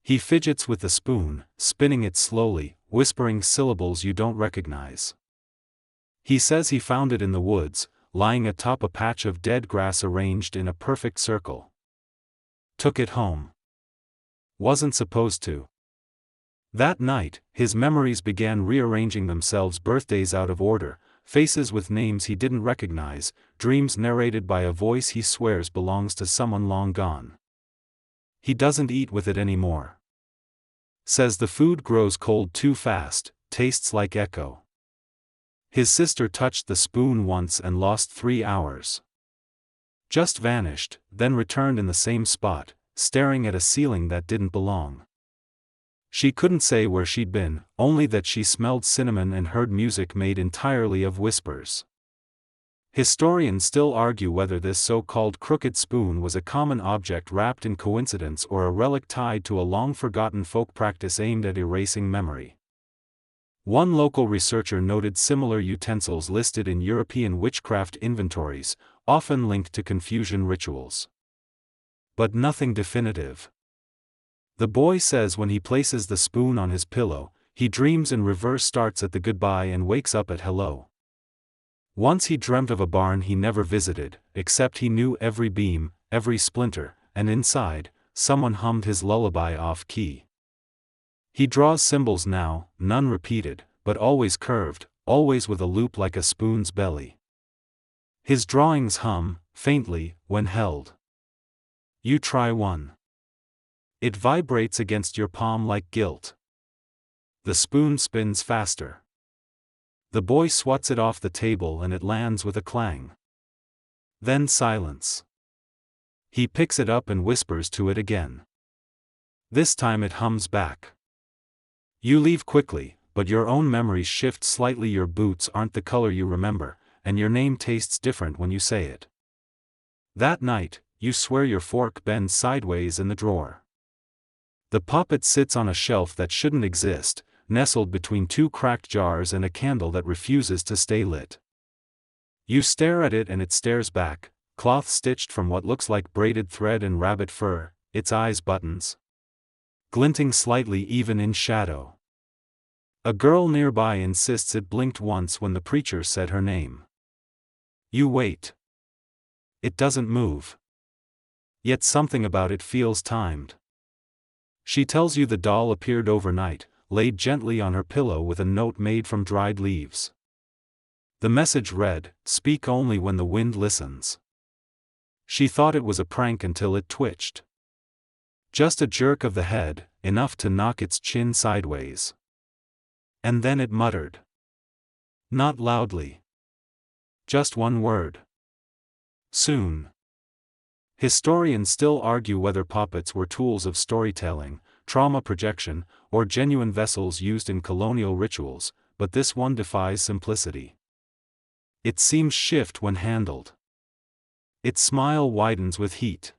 He fidgets with the spoon, spinning it slowly, whispering syllables you don't recognize. He says he found it in the woods, lying atop a patch of dead grass arranged in a perfect circle. Took it home. Wasn't supposed to. That night, his memories began rearranging themselves: birthdays out of order, faces with names he didn't recognize, dreams narrated by a voice he swears belongs to someone long gone. He doesn't eat with it anymore. Says the food grows cold too fast, tastes like echo. His sister touched the spoon once and lost 3 hours. Just vanished, then returned in the same spot, staring at a ceiling that didn't belong. She couldn't say where she'd been, only that she smelled cinnamon and heard music made entirely of whispers. Historians still argue whether this so-called crooked spoon was a common object wrapped in coincidence or a relic tied to a long-forgotten folk practice aimed at erasing memory. One local researcher noted similar utensils listed in European witchcraft inventories, often linked to confusion rituals. But nothing definitive. The boy says when he places the spoon on his pillow, he dreams in reverse, starts at the goodbye and wakes up at hello. Once he dreamt of a barn he never visited, except he knew every beam, every splinter, and inside, someone hummed his lullaby off-key. He draws symbols now, none repeated, but always curved, always with a loop like a spoon's belly. His drawings hum, faintly, when held. You try one. It vibrates against your palm like guilt. The spoon spins faster. The boy swats it off the table and it lands with a clang. Then silence. He picks it up and whispers to it again. This time it hums back. You leave quickly, but your own memories shift slightly. Your boots aren't the color you remember, and your name tastes different when you say it. That night, you swear your fork bends sideways in the drawer. The puppet sits on a shelf that shouldn't exist, nestled between 2 cracked jars and a candle that refuses to stay lit. You stare at it and it stares back, cloth stitched from what looks like braided thread and rabbit fur, its eyes buttons. Glinting slightly even in shadow. A girl nearby insists it blinked once when the preacher said her name. You wait. It doesn't move. Yet something about it feels timed. She tells you the doll appeared overnight, laid gently on her pillow with a note made from dried leaves. The message read, "Speak only when the wind listens." She thought it was a prank until it twitched. Just a jerk of the head, enough to knock its chin sideways. And then it muttered. Not loudly. Just one word. Soon. Historians still argue whether puppets were tools of storytelling, trauma projection, or genuine vessels used in colonial rituals, but this one defies simplicity. Its seams shift when handled. Its smile widens with heat.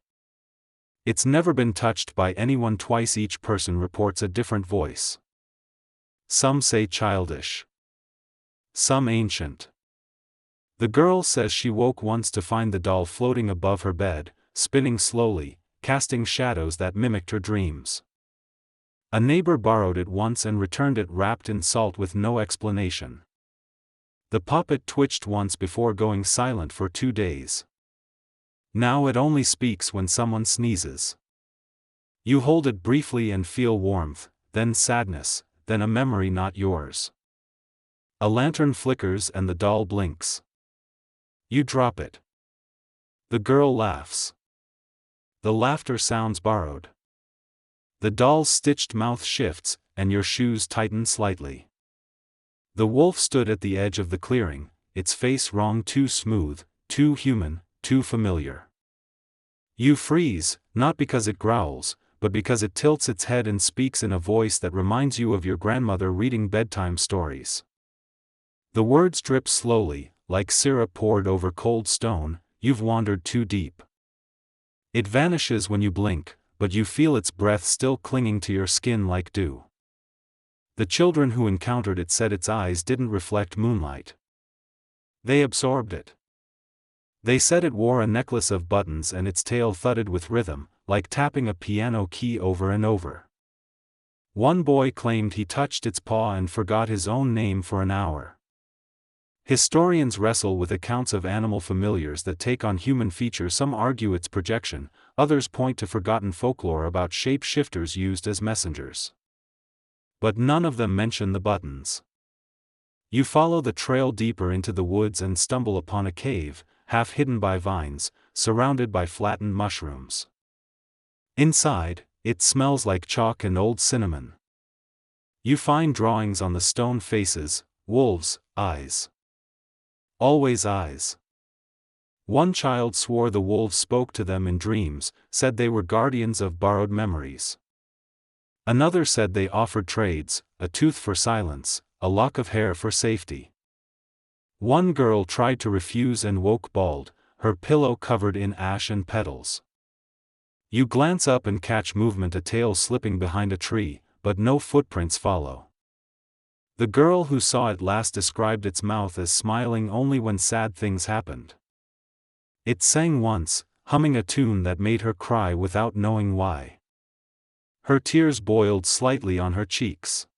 It's never been touched by anyone twice. Each person reports a different voice. Some say childish. Some ancient. The girl says she woke once to find the doll floating above her bed, spinning slowly, casting shadows that mimicked her dreams. A neighbor borrowed it once and returned it wrapped in salt with no explanation. The puppet twitched once before going silent for 2 days. Now it only speaks when someone sneezes. You hold it briefly and feel warmth, then sadness, then a memory not yours. A lantern flickers and the doll blinks. You drop it. The girl laughs. The laughter sounds borrowed. The doll's stitched mouth shifts, and your shoes tighten slightly. The wolf stood at the edge of the clearing, its face wrong, too smooth, too human, too familiar. You freeze, not because it growls, but because it tilts its head and speaks in a voice that reminds you of your grandmother reading bedtime stories. The words drip slowly, like syrup poured over cold stone. You've wandered too deep. It vanishes when you blink, but you feel its breath still clinging to your skin like dew. The children who encountered it said its eyes didn't reflect moonlight. They absorbed it. They said it wore a necklace of buttons and its tail thudded with rhythm, like tapping a piano key over and over. One boy claimed he touched its paw and forgot his own name for an hour. Historians wrestle with accounts of animal familiars that take on human features. Some argue it's projection, others point to forgotten folklore about shape-shifters used as messengers. But none of them mention the buttons. You follow the trail deeper into the woods and stumble upon a cave, half hidden by vines, surrounded by flattened mushrooms. Inside, it smells like chalk and old cinnamon. You find drawings on the stone faces, wolves, eyes. Always eyes. One child swore the wolves spoke to them in dreams, said they were guardians of borrowed memories. Another said they offered trades, a tooth for silence, a lock of hair for safety. One girl tried to refuse and woke bald, her pillow covered in ash and petals. You glance up and catch movement, a tail slipping behind a tree, but no footprints follow. The girl who saw it last described its mouth as smiling only when sad things happened. It sang once, humming a tune that made her cry without knowing why. Her tears boiled slightly on her cheeks.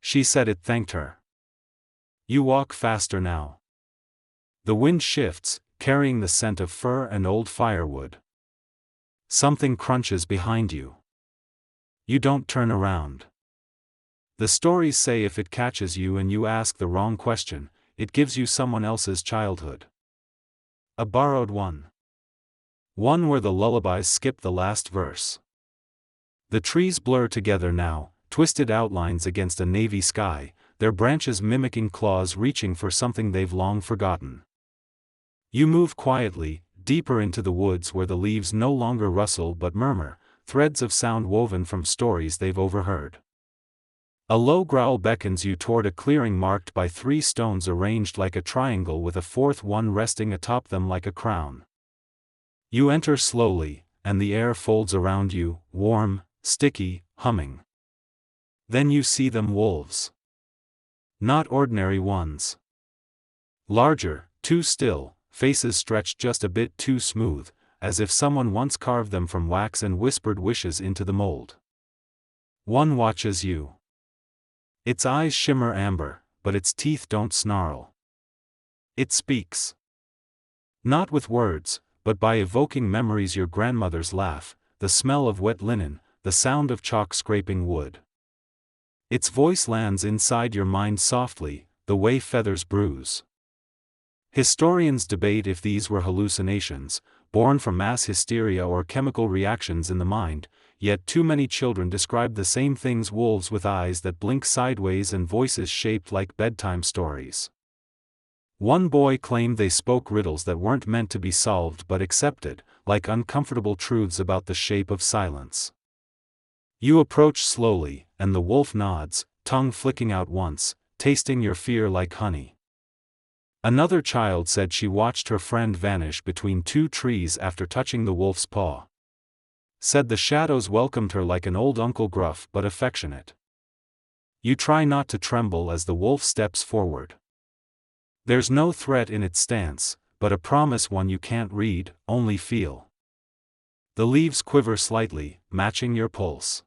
She said it thanked her. You walk faster now. The wind shifts, carrying the scent of fir and old firewood. Something crunches behind you. You don't turn around. The stories say if it catches you and you ask the wrong question, it gives you someone else's childhood. A borrowed one. One where the lullabies skip the last verse. The trees blur together now, twisted outlines against a navy sky, their branches mimicking claws reaching for something they've long forgotten. You move quietly, deeper into the woods where the leaves no longer rustle but murmur, threads of sound woven from stories they've overheard. A low growl beckons you toward a clearing marked by 3 stones arranged like a triangle with a fourth one resting atop them like a crown. You enter slowly, and the air folds around you, warm, sticky, humming. Then you see them, wolves. Not ordinary ones. Larger, too still, faces stretched just a bit too smooth, as if someone once carved them from wax and whispered wishes into the mold. One watches you. Its eyes shimmer amber, but its teeth don't snarl. It speaks. Not with words, but by evoking memories: your grandmother's laugh, the smell of wet linen, the sound of chalk scraping wood. Its voice lands inside your mind softly, the way feathers bruise. Historians debate if these were hallucinations, born from mass hysteria or chemical reactions in the mind, yet too many children describe the same things: wolves with eyes that blink sideways and voices shaped like bedtime stories. One boy claimed they spoke riddles that weren't meant to be solved but accepted, like uncomfortable truths about the shape of silence. You approach slowly, and the wolf nods, tongue flicking out once, tasting your fear like honey. Another child said she watched her friend vanish between 2 trees after touching the wolf's paw. Said the shadows welcomed her like an old uncle, gruff but affectionate. You try not to tremble as the wolf steps forward. There's no threat in its stance, but a promise one you can't read, only feel. The leaves quiver slightly, matching your pulse.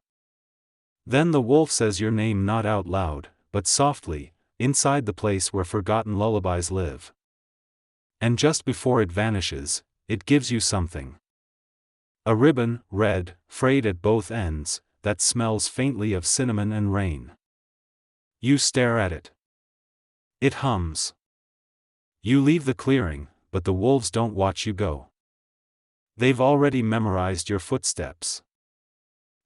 Then the wolf says your name, not out loud, but softly, inside the place where forgotten lullabies live. And just before it vanishes, it gives you something. A ribbon, red, frayed at both ends, that smells faintly of cinnamon and rain. You stare at it. It hums. You leave the clearing, but the wolves don't watch you go. They've already memorized your footsteps.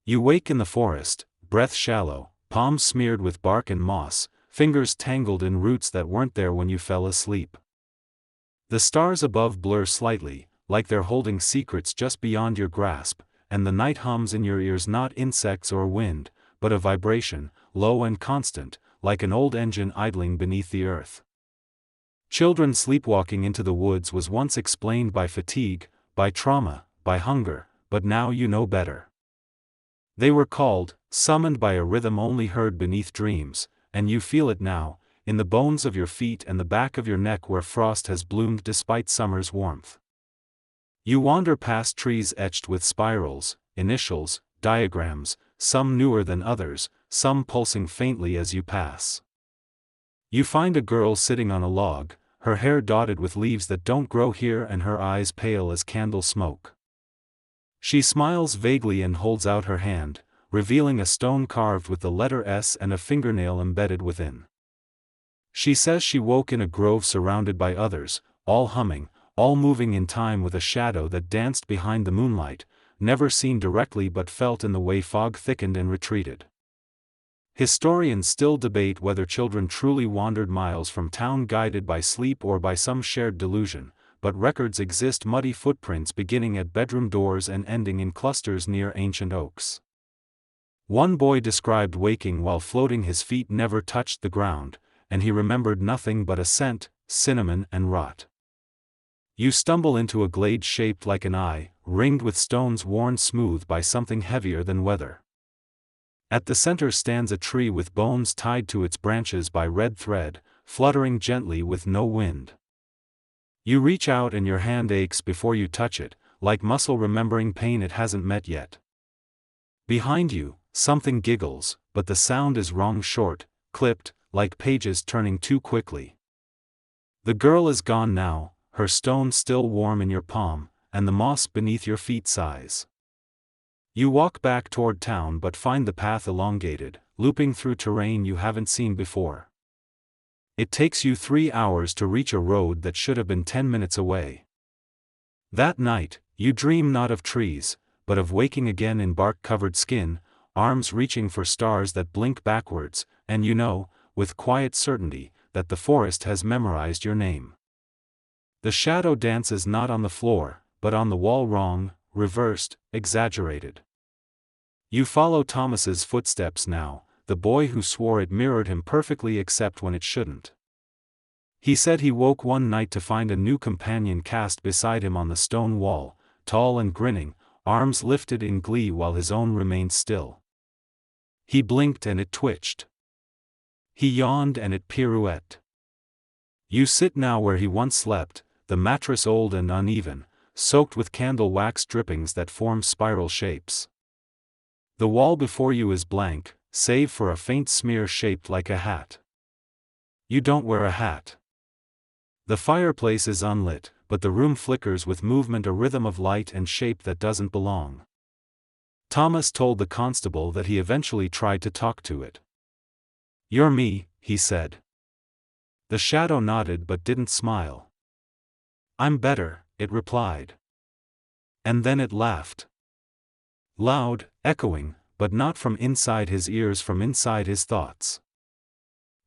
You wake in the forest, breath shallow, palms smeared with bark and moss, fingers tangled in roots that weren't there when you fell asleep. The stars above blur slightly, like they're holding secrets just beyond your grasp, and the night hums in your ears, not insects or wind, but a vibration, low and constant, like an old engine idling beneath the earth. Children sleepwalking into the woods was once explained by fatigue, by trauma, by hunger, but now you know better. They were called, summoned by a rhythm only heard beneath dreams, and you feel it now, in the bones of your feet and the back of your neck where frost has bloomed despite summer's warmth. You wander past trees etched with spirals, initials, diagrams, some newer than others, some pulsing faintly as you pass. You find a girl sitting on a log, her hair dotted with leaves that don't grow here and her eyes pale as candle smoke. She smiles vaguely and holds out her hand, revealing a stone carved with the letter S and a fingernail embedded within. She says she woke in a grove surrounded by others, all humming, all moving in time with a shadow that danced behind the moonlight, never seen directly but felt in the way fog thickened and retreated. Historians still debate whether children truly wandered miles from town guided by sleep or by some shared delusion, but records exist muddy footprints beginning at bedroom doors and ending in clusters near ancient oaks. One boy described waking while floating, his feet never touched the ground, and he remembered nothing but a scent, cinnamon and rot. You stumble into a glade shaped like an eye, ringed with stones worn smooth by something heavier than weather. At the center stands a tree with bones tied to its branches by red thread, fluttering gently with no wind. You reach out and your hand aches before you touch it, like muscle remembering pain it hasn't met yet. Behind you, something giggles, but the sound is wrong, short, clipped, like pages turning too quickly. The girl is gone now, her stone still warm in your palm, and the moss beneath your feet sighs. You walk back toward town but find the path elongated, looping through terrain you haven't seen before. It takes you 3 hours to reach a road that should have been 10 minutes away. That night, you dream not of trees, but of waking again in bark-covered skin, arms reaching for stars that blink backwards, and you know, with quiet certainty, that the forest has memorized your name. The shadow dances not on the floor, but on the wall, wrong, reversed, exaggerated. You follow Thomas's footsteps now, the boy who swore it mirrored him perfectly except when it shouldn't. He said he woke one night to find a new companion cast beside him on the stone wall, tall and grinning, arms lifted in glee while his own remained still. He blinked and it twitched. He yawned and it pirouetted. You sit now where he once slept, the mattress old and uneven, soaked with candle wax drippings that form spiral shapes. The wall before you is blank, save for a faint smear shaped like a hat. You don't wear a hat. The fireplace is unlit, but the room flickers with movement, a rhythm of light and shape that doesn't belong. Thomas told the constable that he eventually tried to talk to it. "You're me," he said. The shadow nodded but didn't smile. "I'm better," it replied. And then it laughed. Loud, echoing, but not from inside his ears, from inside his thoughts.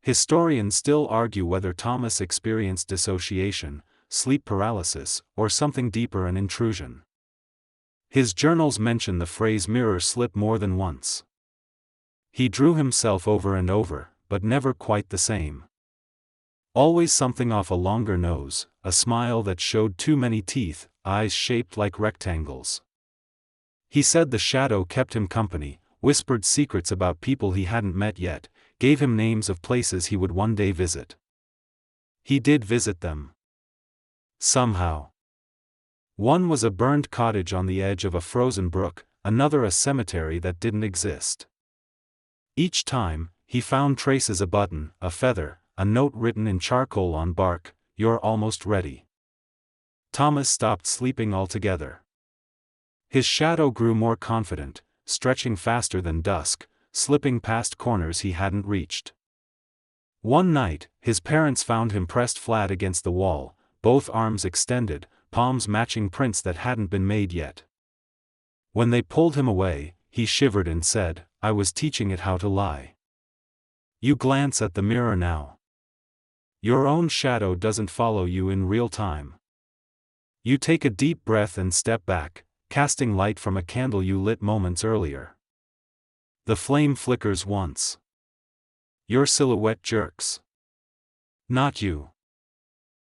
Historians still argue whether Thomas experienced dissociation, sleep paralysis, or something deeper, an intrusion. His journals mention the phrase mirror slip more than once. He drew himself over and over, but never quite the same. Always something off, a longer nose, a smile that showed too many teeth, eyes shaped like rectangles. He said the shadow kept him company, whispered secrets about people he hadn't met yet, gave him names of places he would one day visit. He did visit them. Somehow. One was a burned cottage on the edge of a frozen brook, another a cemetery that didn't exist. Each time, he found traces, a button, a feather, a note written in charcoal on bark, "You're almost ready." Thomas stopped sleeping altogether. His shadow grew more confident, stretching faster than dusk, slipping past corners he hadn't reached. One night, his parents found him pressed flat against the wall, both arms extended, palms matching prints that hadn't been made yet. When they pulled him away, he shivered and said, "I was teaching it how to lie." You glance at the mirror now. Your own shadow doesn't follow you in real time. You take a deep breath and step back, casting light from a candle you lit moments earlier. The flame flickers once. Your silhouette jerks. Not you.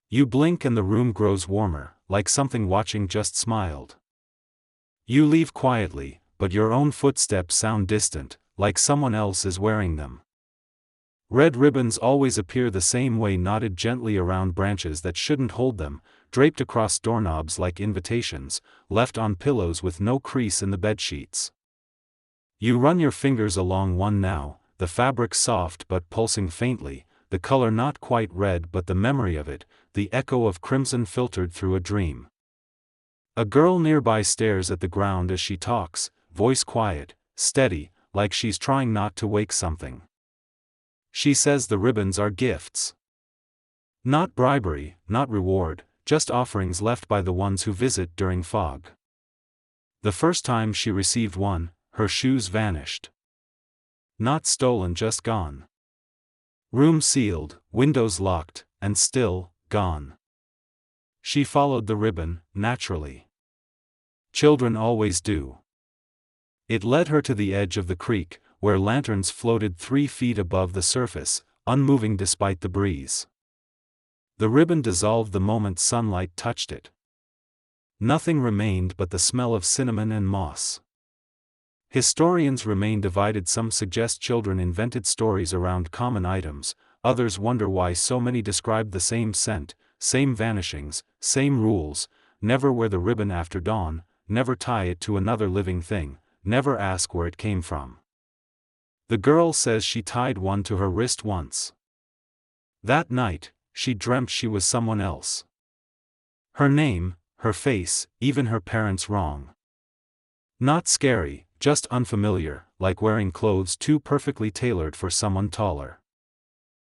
You blink and the room grows warmer, like something watching just smiled. You leave quietly, but your own footsteps sound distant, like someone else is wearing them. Red ribbons always appear the same way, knotted gently around branches that shouldn't hold them, draped across doorknobs like invitations, left on pillows with no crease in the bedsheets. You run your fingers along one now, the fabric soft but pulsing faintly, the color not quite red but the memory of it, the echo of crimson filtered through a dream. A girl nearby stares at the ground as she talks, voice quiet, steady, like she's trying not to wake something. She says the ribbons are gifts. Not bribery, not reward, just offerings left by the ones who visit during fog. The first time she received one, her shoes vanished. Not stolen, just gone. Room sealed, windows locked, and still, gone. She followed the ribbon, naturally. Children always do. It led her to the edge of the creek, where lanterns floated 3 feet above the surface, unmoving despite the breeze. The ribbon dissolved the moment sunlight touched it. Nothing remained but the smell of cinnamon and moss. Historians remain divided. Some suggest children invented stories around common items, others wonder why so many described the same scent, same vanishings, same rules: never wear the ribbon after dawn, never tie it to another living thing, never ask where it came from. The girl says she tied one to her wrist once. That night, she dreamt she was someone else. Her name, her face, even her parents wrong. Not scary, just unfamiliar, like wearing clothes too perfectly tailored for someone taller.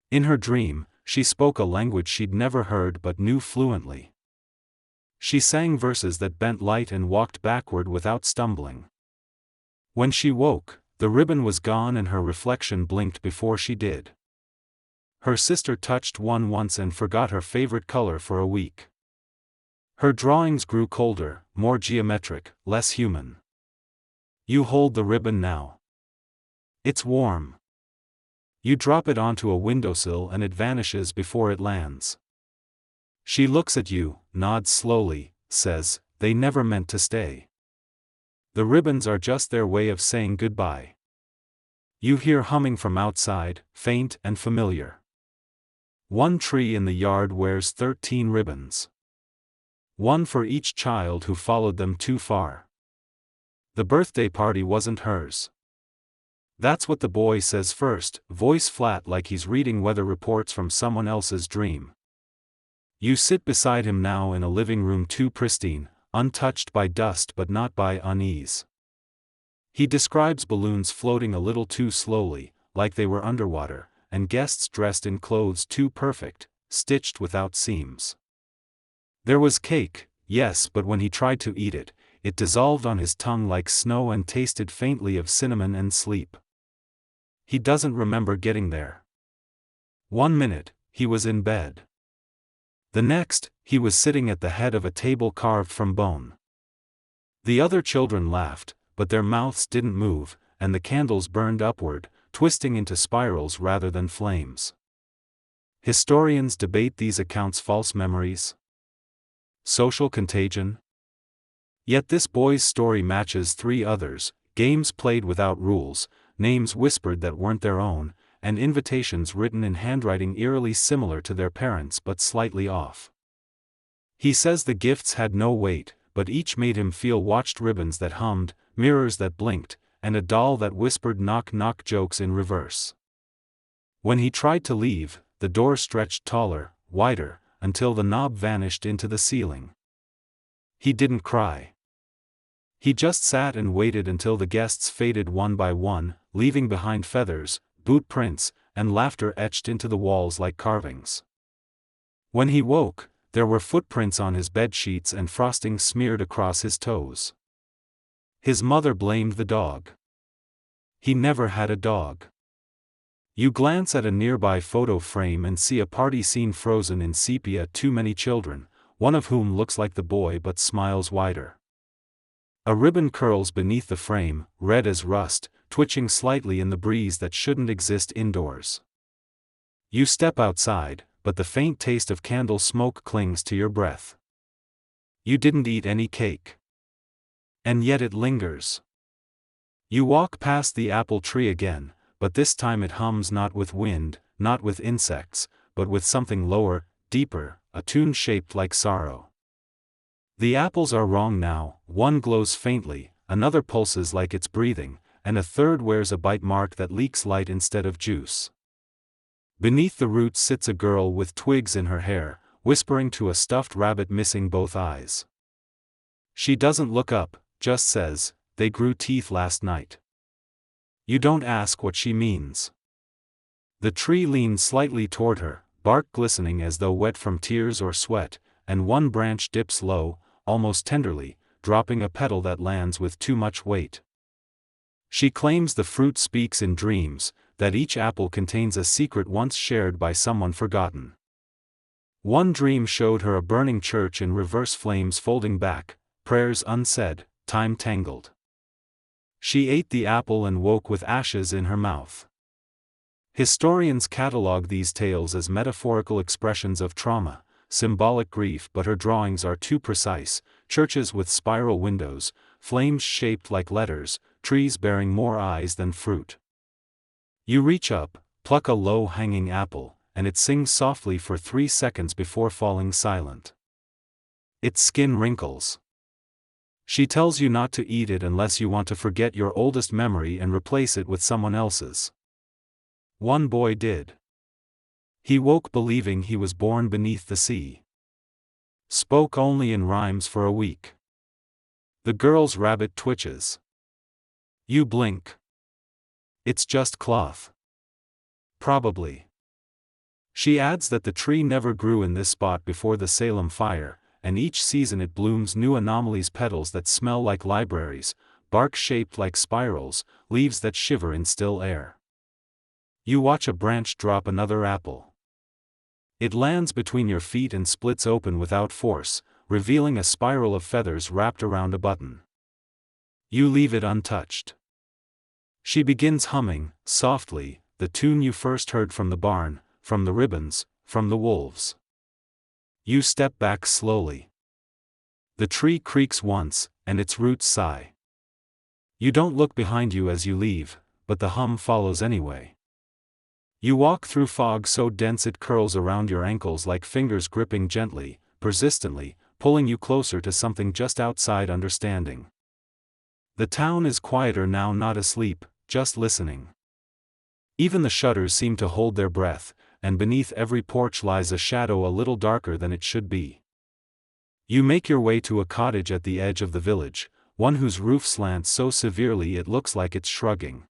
In her dream, she spoke a language she'd never heard but knew fluently. She sang verses that bent light and walked backward without stumbling. When she woke, the ribbon was gone and her reflection blinked before she did. Her sister touched one once and forgot her favorite color for a week. Her drawings grew colder, more geometric, less human. You hold the ribbon now. It's warm. You drop it onto a windowsill and it vanishes before it lands. She looks at you, nods slowly, says, "They never meant to stay." The ribbons are just their way of saying goodbye. You hear humming from outside, faint and familiar. One tree in the yard wears 13 ribbons. One for each child who followed them too far. The birthday party wasn't hers. That's what the boy says first, voice flat like he's reading weather reports from someone else's dream. You sit beside him now in a living room too pristine, untouched by dust but not by unease. He describes balloons floating a little too slowly, like they were underwater, and guests dressed in clothes too perfect, stitched without seams. There was cake, yes, but when he tried to eat it, it dissolved on his tongue like snow and tasted faintly of cinnamon and sleep. He doesn't remember getting there. 1 minute, he was in bed. The next, he was sitting at the head of a table carved from bone. The other children laughed, but their mouths didn't move, and the candles burned upward, twisting into spirals rather than flames. Historians debate these accounts false memories, social contagion. Yet this boy's story matches 3 others: games played without rules, names whispered that weren't their own, and invitations written in handwriting eerily similar to their parents' but slightly off. He says the gifts had no weight, but each made him feel watched: ribbons that hummed, mirrors that blinked, and a doll that whispered knock-knock jokes in reverse. When he tried to leave, the door stretched taller, wider, until the knob vanished into the ceiling. He didn't cry. He just sat and waited until the guests faded one by one, leaving behind feathers, boot prints, and laughter etched into the walls like carvings. When he woke, there were footprints on his bed sheets and frosting smeared across his toes. His mother blamed the dog. He never had a dog. You glance at a nearby photo frame and see a party scene frozen in sepia: too many children, one of whom looks like the boy but smiles wider. A ribbon curls beneath the frame, red as rust, twitching slightly in the breeze that shouldn't exist indoors. You step outside, but the faint taste of candle smoke clings to your breath. You didn't eat any cake. And yet it lingers. You walk past the apple tree again, but this time it hums not with wind, not with insects, but with something lower, deeper, a tune shaped like sorrow. The apples are wrong now: one glows faintly, another pulses like it's breathing, and a third wears a bite mark that leaks light instead of juice. Beneath the roots sits a girl with twigs in her hair, whispering to a stuffed rabbit missing both eyes. She doesn't look up, just says, "They grew teeth last night." You don't ask what she means. The tree leans slightly toward her, bark glistening as though wet from tears or sweat, and one branch dips low, almost tenderly, dropping a petal that lands with too much weight. She claims the fruit speaks in dreams, that each apple contains a secret once shared by someone forgotten. One dream showed her a burning church in reverse flames folding back, prayers unsaid, time tangled. She ate the apple and woke with ashes in her mouth. Historians catalog these tales as metaphorical expressions of trauma, symbolic grief, but her drawings are too precise: churches with spiral windows, flames shaped like letters, trees bearing more eyes than fruit. You reach up, pluck a low-hanging apple, and it sings softly for 3 seconds before falling silent. Its skin wrinkles. She tells you not to eat it unless you want to forget your oldest memory and replace it with someone else's. One boy did. He woke believing he was born beneath the sea. Spoke only in rhymes for a week. The girl's rabbit twitches. You blink. It's just cloth. Probably. She adds that the tree never grew in this spot before the Salem fire, and each season it blooms new anomalies: petals that smell like libraries, bark shaped like spirals, leaves that shiver in still air. You watch a branch drop another apple. It lands between your feet and splits open without force, revealing a spiral of feathers wrapped around a button. You leave it untouched. She begins humming, softly, the tune you first heard from the barn, from the ribbons, from the wolves. You step back slowly. The tree creaks once, and its roots sigh. You don't look behind you as you leave, but the hum follows anyway. You walk through fog so dense it curls around your ankles like fingers gripping gently, persistently, pulling you closer to something just outside understanding. The town is quieter now, not asleep, just listening. Even the shutters seem to hold their breath, and beneath every porch lies a shadow a little darker than it should be. You make your way to a cottage at the edge of the village, one whose roof slants so severely it looks like it's shrugging.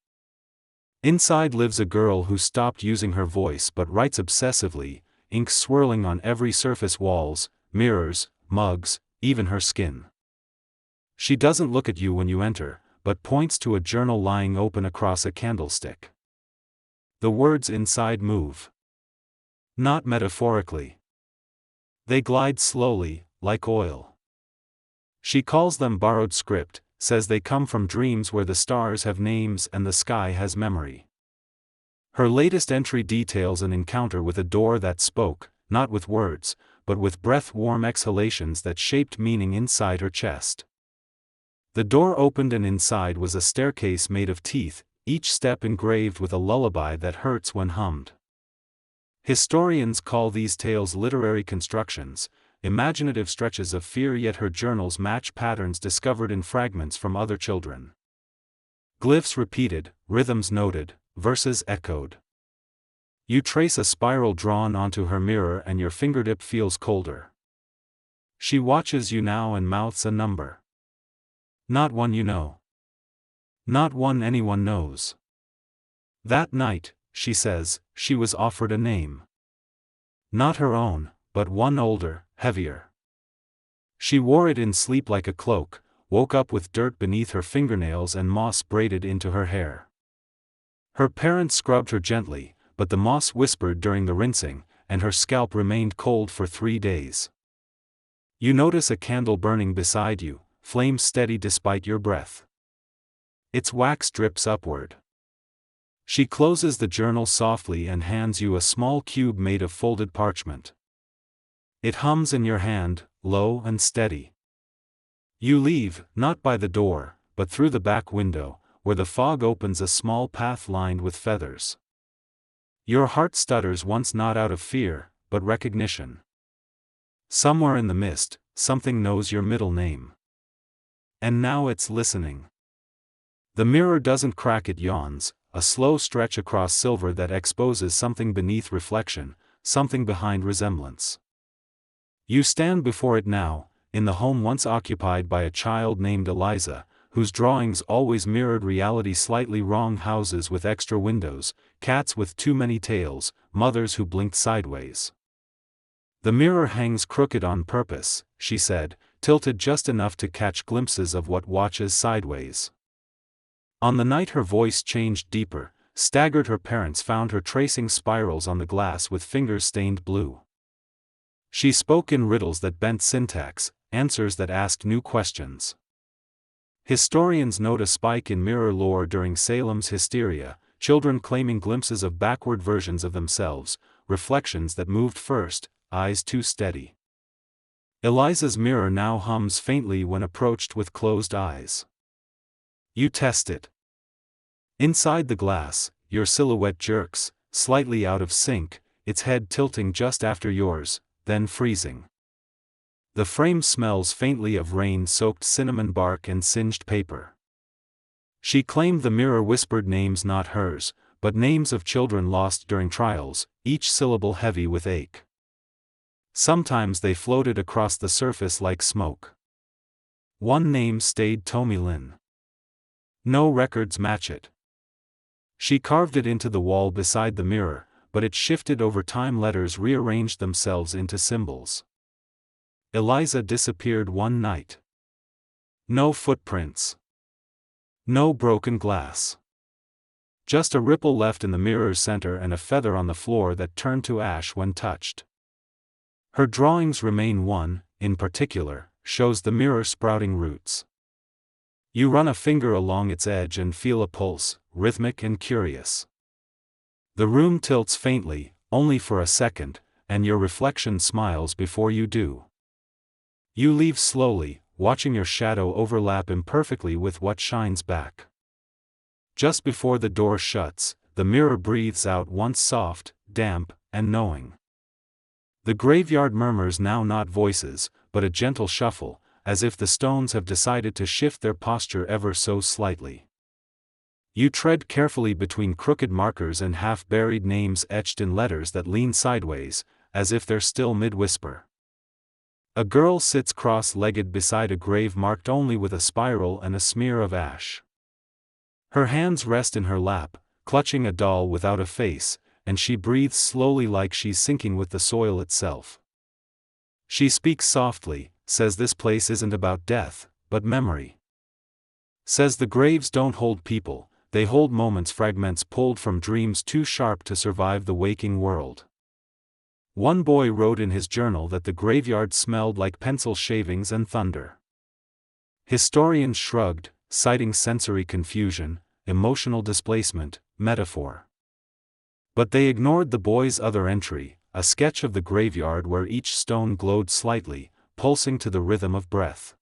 Inside lives a girl who stopped using her voice but writes obsessively, ink swirling on every surface: walls, mirrors, mugs, even her skin. She doesn't look at you when you enter, but points to a journal lying open across a candlestick. The words inside move. Not metaphorically. They glide slowly, like oil. She calls them borrowed script, says they come from dreams where the stars have names and the sky has memory. Her latest entry details an encounter with a door that spoke, not with words, but with breath-warm exhalations that shaped meaning inside her chest. The door opened and inside was a staircase made of teeth, each step engraved with a lullaby that hurts when hummed. Historians call these tales literary constructions, imaginative stretches of fear, yet her journals match patterns discovered in fragments from other children. Glyphs repeated, rhythms noted, verses echoed. You trace a spiral drawn onto her mirror and your fingertip feels colder. She watches you now and mouths a number. Not one you know. Not one anyone knows. That night, she says, she was offered a name. Not her own, but one older, heavier. She wore it in sleep like a cloak, woke up with dirt beneath her fingernails and moss braided into her hair. Her parents scrubbed her gently, but the moss whispered during the rinsing, and her scalp remained cold for 3 days. You notice a candle burning beside you, flame steady despite your breath. Its wax drips upward. She closes the journal softly and hands you a small cube made of folded parchment. It hums in your hand, low and steady. You leave, not by the door, but through the back window, where the fog opens a small path lined with feathers. Your heart stutters once, not out of fear, but recognition. Somewhere in the mist, something knows your middle name. And now it's listening. The mirror doesn't crack, it yawns, a slow stretch across silver that exposes something beneath reflection, something behind resemblance. You stand before it now, in the home once occupied by a child named Eliza, whose drawings always mirrored reality. Slightly wrong houses with extra windows, cats with too many tails, mothers who blinked sideways. The mirror hangs crooked on purpose, she said, tilted just enough to catch glimpses of what watches sideways. On the night her voice changed deeper, staggered, her parents found her tracing spirals on the glass with fingers stained blue. She spoke in riddles that bent syntax, answers that asked new questions. Historians note a spike in mirror lore during Salem's hysteria, children claiming glimpses of backward versions of themselves, reflections that moved first, eyes too steady. Eliza's mirror now hums faintly when approached with closed eyes. You test it. Inside the glass, your silhouette jerks, slightly out of sync, its head tilting just after yours, then freezing. The frame smells faintly of rain-soaked cinnamon bark and singed paper. She claimed the mirror whispered names not hers, but names of children lost during trials, each syllable heavy with ache. Sometimes they floated across the surface like smoke. One name stayed: Tommy Lynn. No records match it. She carved it into the wall beside the mirror, but it shifted over time. Letters rearranged themselves into symbols. Eliza disappeared one night. No footprints. No broken glass. Just a ripple left in the mirror's center and a feather on the floor that turned to ash when touched. Her drawings remain. One, in particular, shows the mirror sprouting roots. You run a finger along its edge and feel a pulse, rhythmic and curious. The room tilts faintly, only for a second, and your reflection smiles before you do. You leave slowly, watching your shadow overlap imperfectly with what shines back. Just before the door shuts, the mirror breathes out, once soft, damp, and knowing. The graveyard murmurs now, not voices, but a gentle shuffle, as if the stones have decided to shift their posture ever so slightly. You tread carefully between crooked markers and half-buried names etched in letters that lean sideways, as if they're still mid-whisper. A girl sits cross-legged beside a grave marked only with a spiral and a smear of ash. Her hands rest in her lap, clutching a doll without a face, and she breathes slowly like she's sinking with the soil itself. She speaks softly, says this place isn't about death, but memory. Says the graves don't hold people, they hold moments, fragments pulled from dreams too sharp to survive the waking world. One boy wrote in his journal that the graveyard smelled like pencil shavings and thunder. Historians shrugged, citing sensory confusion, emotional displacement, metaphor. But they ignored the boy's other entry, a sketch of the graveyard where each stone glowed slightly, pulsing to the rhythm of breath.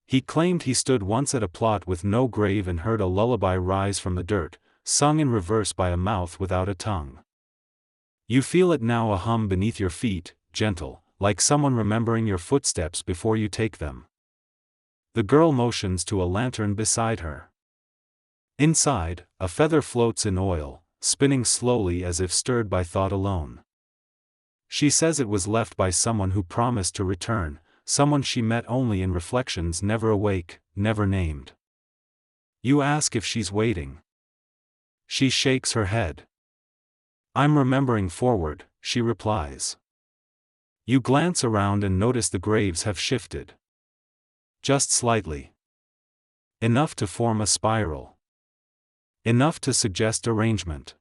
He claimed he stood once at a plot with no grave and heard a lullaby rise from the dirt, sung in reverse by a mouth without a tongue. You feel it now, a hum beneath your feet, gentle, like someone remembering your footsteps before you take them. The girl motions to a lantern beside her. Inside, a feather floats in oil, spinning slowly as if stirred by thought alone. She says it was left by someone who promised to return, someone she met only in reflections, never awake, never named. You ask if she's waiting. She shakes her head. I'm remembering forward, she replies. You glance around and notice the graves have shifted. Just slightly. Enough to form a spiral. Enough to suggest arrangement.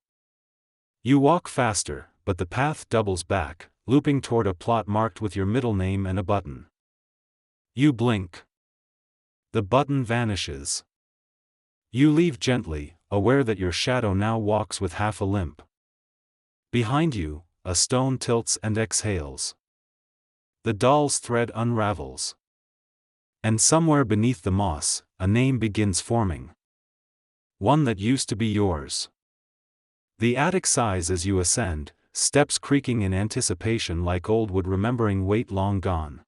You walk faster, but the path doubles back, looping toward a plot marked with your middle name and a button. You blink. The button vanishes. You leave gently, aware that your shadow now walks with half a limp. Behind you, a stone tilts and exhales. The doll's thread unravels. And somewhere beneath the moss, a name begins forming. One that used to be yours. The attic sighs as you ascend, steps creaking in anticipation like old wood remembering weight long gone.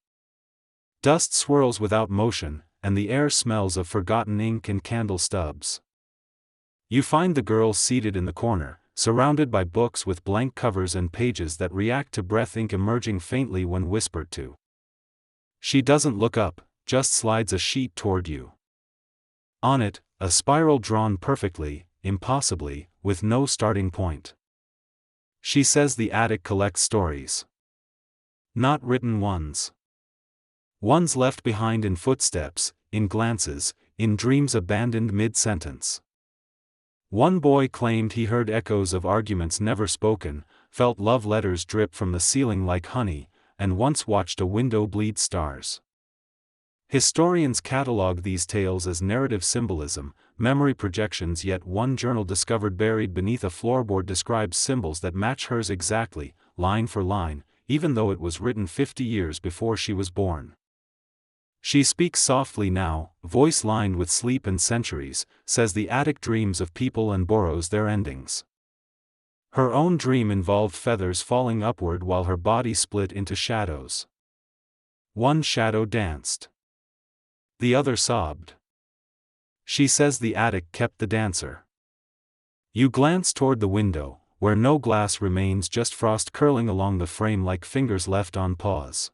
Dust swirls without motion, and the air smells of forgotten ink and candle stubs. You find the girl seated in the corner, surrounded by books with blank covers and pages that react to breath ink emerging faintly when whispered to. She doesn't look up, just slides a sheet toward you. On it, a spiral drawn perfectly, impossibly, with no starting point. She says the attic collects stories. Not written ones. Ones left behind in footsteps, in glances, in dreams abandoned mid-sentence. One boy claimed he heard echoes of arguments never spoken, felt love letters drip from the ceiling like honey, and once watched a window bleed stars. Historians catalog these tales as narrative symbolism, memory projections, yet one journal discovered buried beneath a floorboard describes symbols that match hers exactly, line for line, even though it was written 50 years before she was born. She speaks softly now, voice lined with sleep and centuries, says the attic dreams of people and borrows their endings. Her own dream involved feathers falling upward while her body split into shadows. One shadow danced. The other sobbed. She says the attic kept the dancer. You glance toward the window, where no glass remains, just frost curling along the frame like fingers left on pause.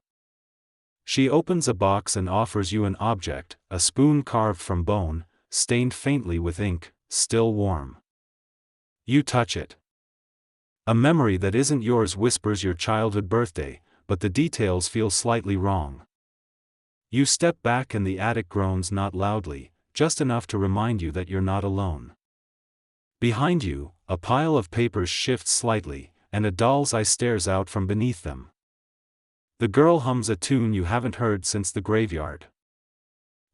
She opens a box and offers you an object, a spoon carved from bone, stained faintly with ink, still warm. You touch it. A memory that isn't yours whispers your childhood birthday, but the details feel slightly wrong. You step back and the attic groans not loudly, just enough to remind you that you're not alone. Behind you, a pile of papers shifts slightly, and a doll's eye stares out from beneath them. The girl hums a tune you haven't heard since the graveyard.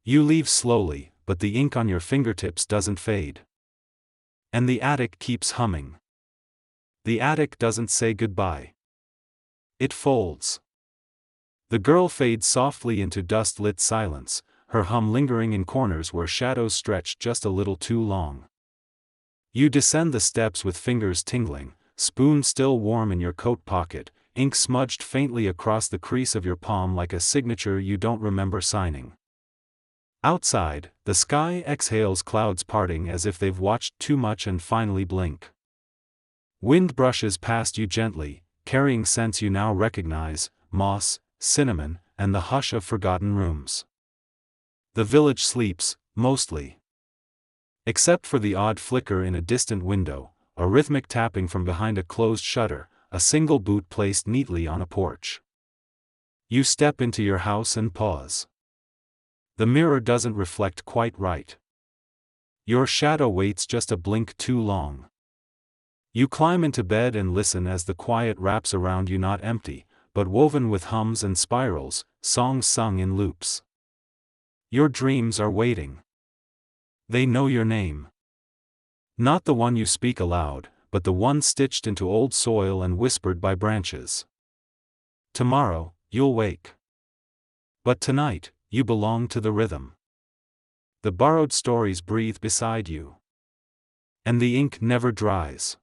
You leave slowly, but the ink on your fingertips doesn't fade. And the attic keeps humming. The attic doesn't say goodbye. It folds. The girl fades softly into dust-lit silence, her hum lingering in corners where shadows stretch just a little too long. You descend the steps with fingers tingling, spoon still warm in your coat pocket, ink smudged faintly across the crease of your palm like a signature you don't remember signing. Outside, the sky exhales clouds parting as if they've watched too much and finally blink. Wind brushes past you gently, carrying scents you now recognize, moss, cinnamon, and the hush of forgotten rooms. The village sleeps, mostly. Except for the odd flicker in a distant window, a rhythmic tapping from behind a closed shutter, a single boot placed neatly on a porch. You step into your house and pause. The mirror doesn't reflect quite right. Your shadow waits just a blink too long. You climb into bed and listen as the quiet wraps around you, not empty, but woven with hums and spirals, songs sung in loops. Your dreams are waiting. They know your name. Not the one you speak aloud, but the one stitched into old soil and whispered by branches. Tomorrow, you'll wake. But tonight, you belong to the rhythm. The borrowed stories breathe beside you. And the ink never dries.